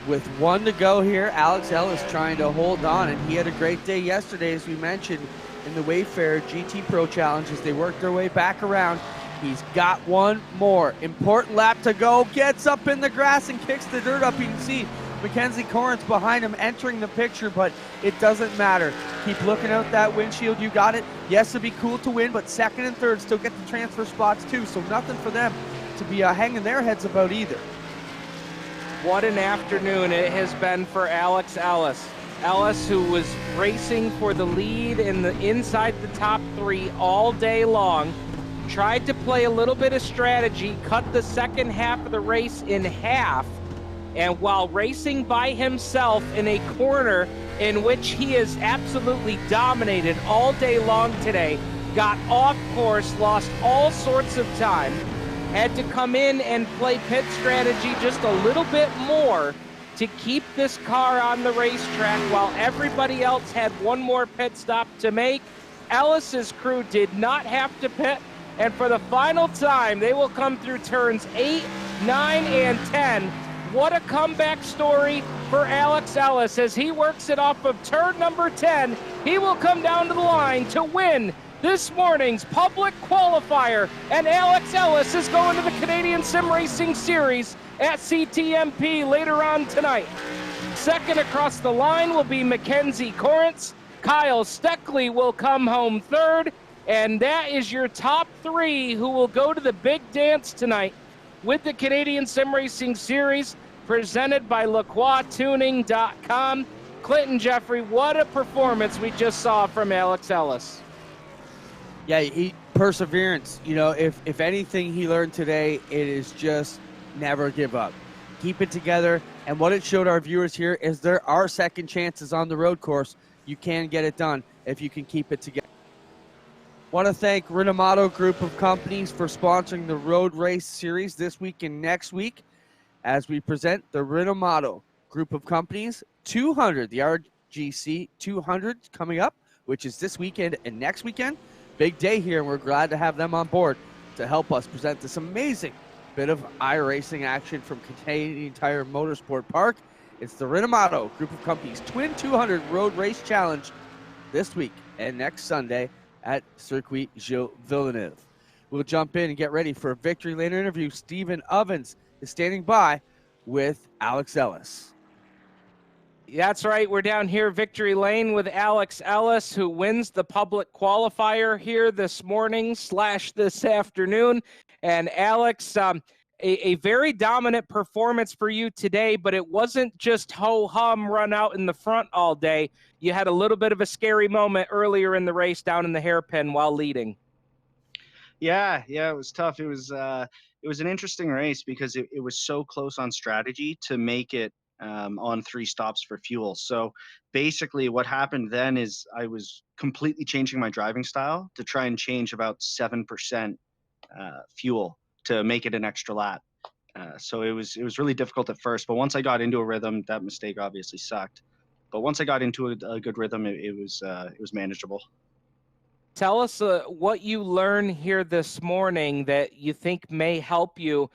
With 1 to go here, Alex Ellis trying to hold on, and he had a great day yesterday, as we mentioned, in the Wayfair GT Pro Challenge as they worked their way back around. He's got 1 more important lap to go, gets up in the grass and kicks the dirt up. You can see Mackenzie Corrence behind him entering the picture, but it doesn't matter. Keep looking out that windshield. You got it. Yes, it'd be cool to win, but 2nd and 3rd still get the transfer spots too, so nothing for them to be hanging their heads about either. What an afternoon it has been for Alex Ellis. Ellis, who was racing for the lead inside the top 3 all day long, tried to play a little bit of strategy, cut the second half of the race in half, and while racing by himself in a corner in which he has absolutely dominated all day long today, got off course, lost all sorts of time, had to come in and play pit strategy just a little bit more to keep this car on the racetrack while everybody else had 1 more pit stop to make. Ellis's crew did not have to pit, and for the final time, they will come through turns 8, 9, and 10. What a comeback story for Alex Ellis as he works it off of turn number 10. He will come down to the line to win this morning's public qualifier, and Alex Ellis is going to the Canadian Sim Racing Series at CTMP later on tonight. Second across the line will be Mackenzie Corrance. Kyle Steckley will come home third, and that is your top three who will go to the big dance tonight with the Canadian Sim Racing Series presented by LacroixTuning.com. Clinton, Jeffrey, what a performance we just saw from Alex Ellis. Yeah, perseverance. You know, if anything he learned today, it is just never give up. Keep it together. And what it showed our viewers here is there are second chances on the road course. You can get it done if you can keep it together. Want to thank Rinamato Group of Companies for sponsoring the Road Race Series this week and next week as we present the Rinamato Group of Companies 200, the RGC 200 coming up, which is this weekend and next weekend. Big day here, and we're glad to have them on board to help us present this amazing bit of iRacing action from Canadian Tire Motorsport Park. It's the Rinamato Group of Companies Twin 200 Road Race Challenge this week and next Sunday at Circuit Gilles Villeneuve. We'll jump in and get ready for a Victory Lane interview. Stephen Ovens is standing by with Alex Ellis. That's right. We're down here Victory Lane with Alex Ellis, who wins the public qualifier here this morning / this afternoon. And Alex, a very dominant performance for you today, but it wasn't just ho-hum run out in the front all day. You had a little bit of a scary moment earlier in the race down in the hairpin while leading. Yeah, it was tough. It was an interesting race because it was so close on strategy to make it on 3 stops for fuel. So basically what happened then is I was completely changing my driving style to try and change about 7% fuel to make it an extra lap. So it was really difficult at first, but once I got into a rhythm, that mistake obviously sucked. But once I got into a good rhythm, it was manageable. Tell us what you learned here this morning that you think may help you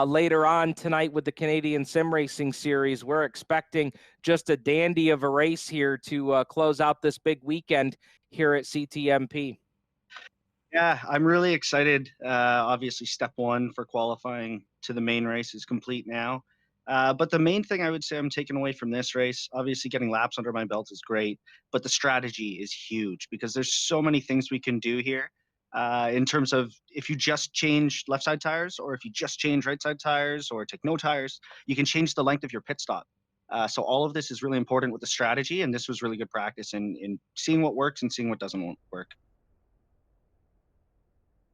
later on tonight with the Canadian Sim Racing Series. We're expecting just a dandy of a race here to close out this big weekend here at CTMP. Yeah, I'm really excited. Obviously, step 1 for qualifying to the main race is complete now. But the main thing I would say I'm taking away from this race, obviously getting laps under my belt is great, but the strategy is huge because there's so many things we can do here in terms of if you just change left side tires or if you just change right side tires or take no tires, you can change the length of your pit stop. So all of this is really important with the strategy, and this was really good practice in seeing what works and seeing what doesn't work.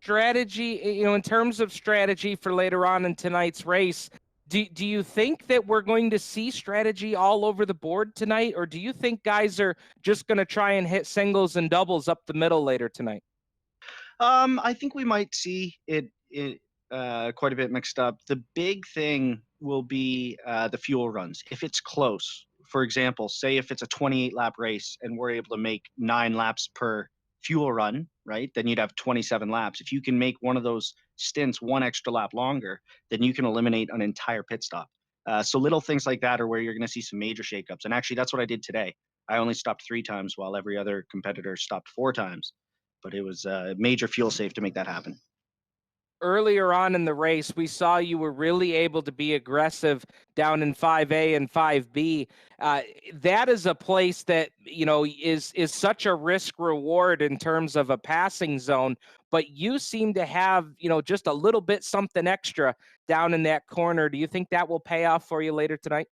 Strategy, in terms of strategy for later on in tonight's race, do you think that we're going to see strategy all over the board tonight, or do you think guys are just going to try and hit singles and doubles up the middle later tonight? I think we might see it quite a bit mixed up. The big thing will be the fuel runs. If it's close, for example, say if it's a 28-lap race and we're able to make 9 laps per fuel run, right? Then you'd have 27 laps. If you can make one of those stints 1 extra lap longer, then you can eliminate an entire pit stop. So little things like that are where you're going to see some major shakeups. And actually, that's what I did today. I only stopped 3 times while every other competitor stopped 4 times. But it was major fuel safe to make that happen. Earlier on in the race, we saw you were really able to be aggressive down in 5A and 5B. That is a place that, is such a risk reward in terms of a passing zone, but you seem to have, just a little bit something extra down in that corner. Do you think that will pay off for you later tonight?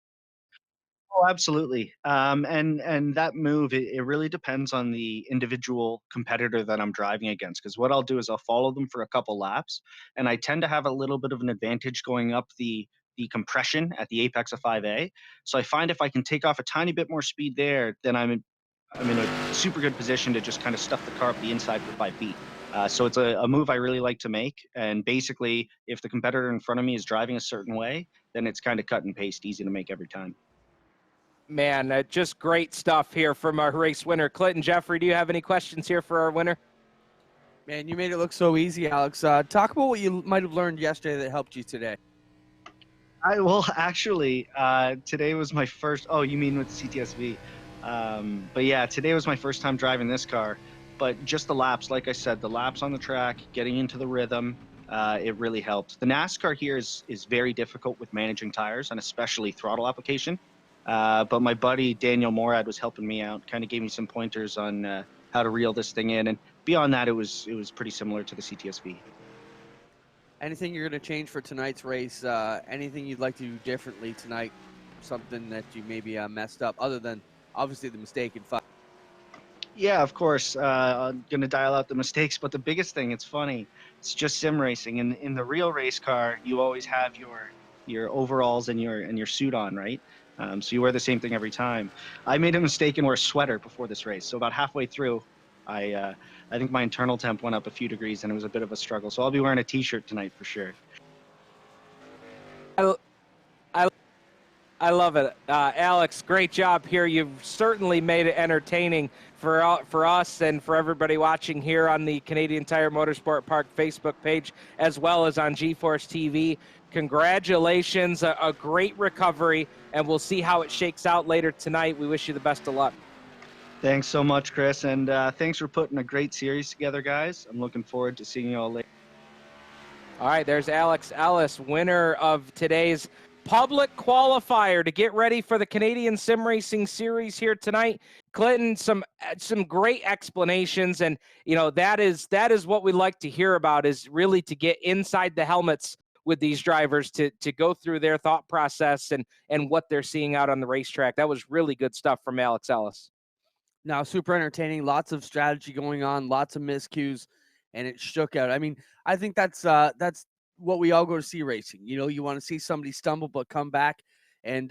Oh, absolutely. And that move, it really depends on the individual competitor that I'm driving against. Because what I'll do is I'll follow them for a couple laps, and I tend to have a little bit of an advantage going up the compression at the apex of 5A. So I find if I can take off a tiny bit more speed there, then I'm in a super good position to just kind of stuff the car up the inside for 5B. So it's a move I really like to make. And basically, if the competitor in front of me is driving a certain way, then it's kind of cut and paste, easy to make every time. Man, just great stuff here from our race winner. Clinton, Jeffrey, do you have any questions here for our winner? Man, you made it look so easy, Alex. Talk about what you might have learned yesterday that helped you today. Actually, today was my first. Oh, you mean with CTSV? But yeah, today was my first time driving this car, but just the laps, like I said, the laps on the track, getting into the rhythm, it really helped. The NASCAR here is very difficult with managing tires and especially throttle application. But my buddy Daniel Morad was helping me out, kind of gave me some pointers on how to reel this thing in. And beyond that, it was pretty similar to the CTSV. Anything you're going to change for tonight's race? Anything you'd like to do differently tonight? Something that you maybe messed up, other than obviously the mistake in 5? Yeah, of course. I'm going to dial out the mistakes, but the biggest thing, it's funny, it's just sim racing. In the real race car, you always have your overalls and your suit on, right? So you wear the same thing every time. I made a mistake and wore a sweater before this race. So about halfway through, I think my internal temp went up a few degrees and it was a bit of a struggle. So I'll be wearing a t-shirt tonight for sure. I love it. Alex, great job here. You've certainly made it entertaining for us and for everybody watching here on the Canadian Tire Motorsport Park Facebook page, as well as on GeForce TV. Congratulations, a great recovery, and we'll see how it shakes out later tonight. We wish you the best of luck. Thanks so much, Chris, and thanks for putting a great series together, guys. I'm looking forward to seeing you all later. All right, there's Alex Ellis, winner of today's public qualifier to get ready for the Canadian Sim Racing Series here tonight. Clinton, some great explanations, and that is what we like to hear about, is really to get inside the helmets with these drivers to go through their thought process and what they're seeing out on the racetrack. That was really good stuff from Alex Ellis. Now, super entertaining, lots of strategy going on, lots of miscues, and it shook out. I mean, I think that's what we all go to see racing. You want to see somebody stumble but come back and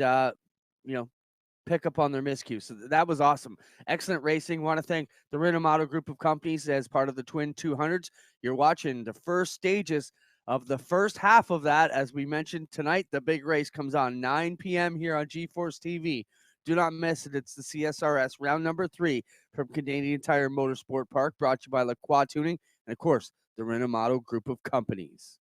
pick up on their miscues. So that was awesome. Excellent racing. Want to thank the Renomato group of companies as part of the Twin 200s. You're watching the first stages of the first half of that. As we mentioned tonight, the big race comes on 9 p.m. here on GeForce TV. Do not miss it. It's the CSRS Round number 3 from Canadian Tire Motorsport Park, brought to you by La Croix Tuning and, of course, the Renomato group of companies.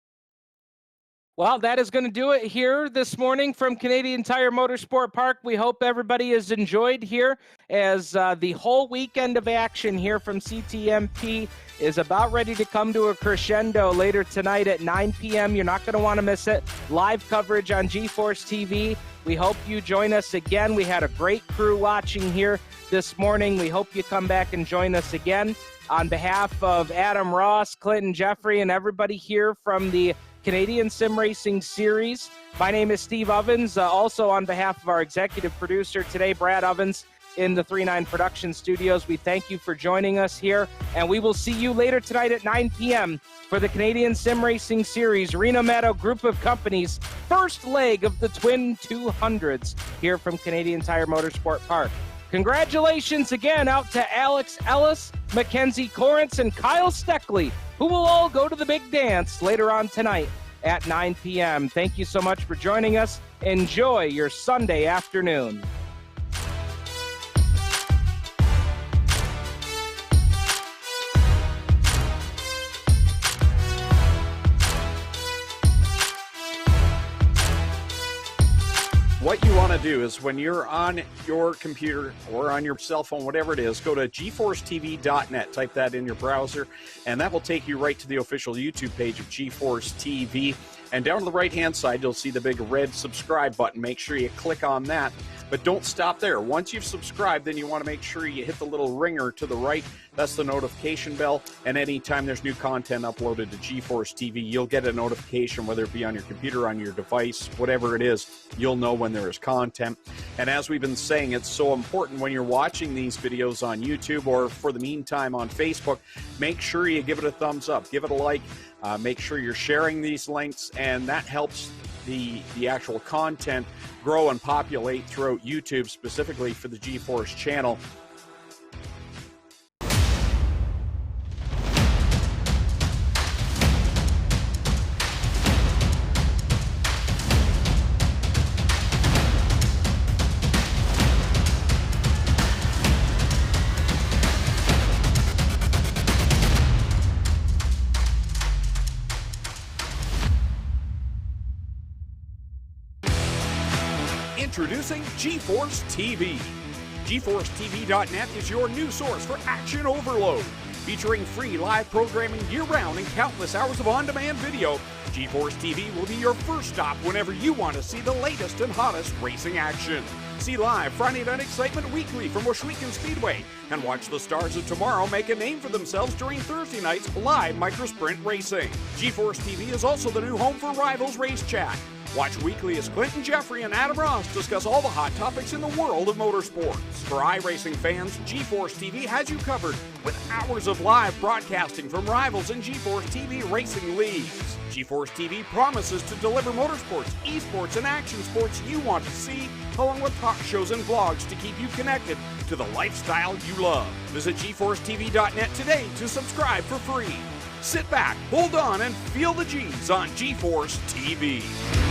Well, that is going to do it here this morning from Canadian Tire Motorsport Park. We hope everybody has enjoyed here, as the whole weekend of action here from CTMP is about ready to come to a crescendo later tonight at 9 p.m. You're not going to want to miss it. Live coverage on GeForce TV. We hope you join us again. We had a great crew watching here this morning. We hope you come back and join us again. On behalf of Adam Ross, Clinton Jeffrey, and everybody here from the Canadian Sim Racing Series, my name is Steve Ovens. Also on behalf of our executive producer today, Brad Ovens, in the 3-9 Production Studios, we thank you for joining us here, and we will see you later tonight at 9 p.m. for the Canadian Sim Racing Series Renomato Group of Companies' first leg of the Twin 200s here from Canadian Tire Motorsport Park. Congratulations again out to Alex Ellis, Mackenzie Corrence, and Kyle Steckley, who will all go to the big dance later on tonight at 9 p.m. Thank you so much for joining us. Enjoy your Sunday afternoon. What you want to do is, when you're on your computer or on your cell phone, whatever it is, go to GeForceTV.net, type that in your browser, and that will take you right to the official YouTube page of GeForce TV. And down to the right-hand side, you'll see the big red subscribe button. Make sure you click on that. But don't stop there. Once you've subscribed, then you want to make sure you hit the little ringer to the right. That's the notification bell. And anytime there's new content uploaded to GeForce TV, you'll get a notification, whether it be on your computer, on your device, whatever it is, you'll know when there is content. And as we've been saying, it's so important when you're watching these videos on YouTube, or for the meantime on Facebook, make sure you give it a thumbs up, give it a like, make sure you're sharing these links, and that helps the actual content grow and populate throughout YouTube, specifically for the GeForce channel. Introducing GeForce TV. GeForceTV.net is your new source for action overload. Featuring free live programming year-round and countless hours of on-demand video, GeForce TV will be your first stop whenever you want to see the latest and hottest racing action. See live Friday Night Excitement weekly from Washouican Speedway, and watch the stars of tomorrow make a name for themselves during Thursday night's live microsprint racing. GeForce TV is also the new home for Rivals Race Chat. Watch weekly as Clinton Jeffrey and Adam Ross discuss all the hot topics in the world of motorsports. For iRacing fans, GeForce TV has you covered with hours of live broadcasting from Rivals and GeForce TV racing leagues. GeForce TV promises to deliver motorsports, esports, and action sports you want to see, along with talk shows and vlogs to keep you connected to the lifestyle you love. Visit GeForceTV.net today to subscribe for free. Sit back, hold on, and feel the G's on GeForce TV.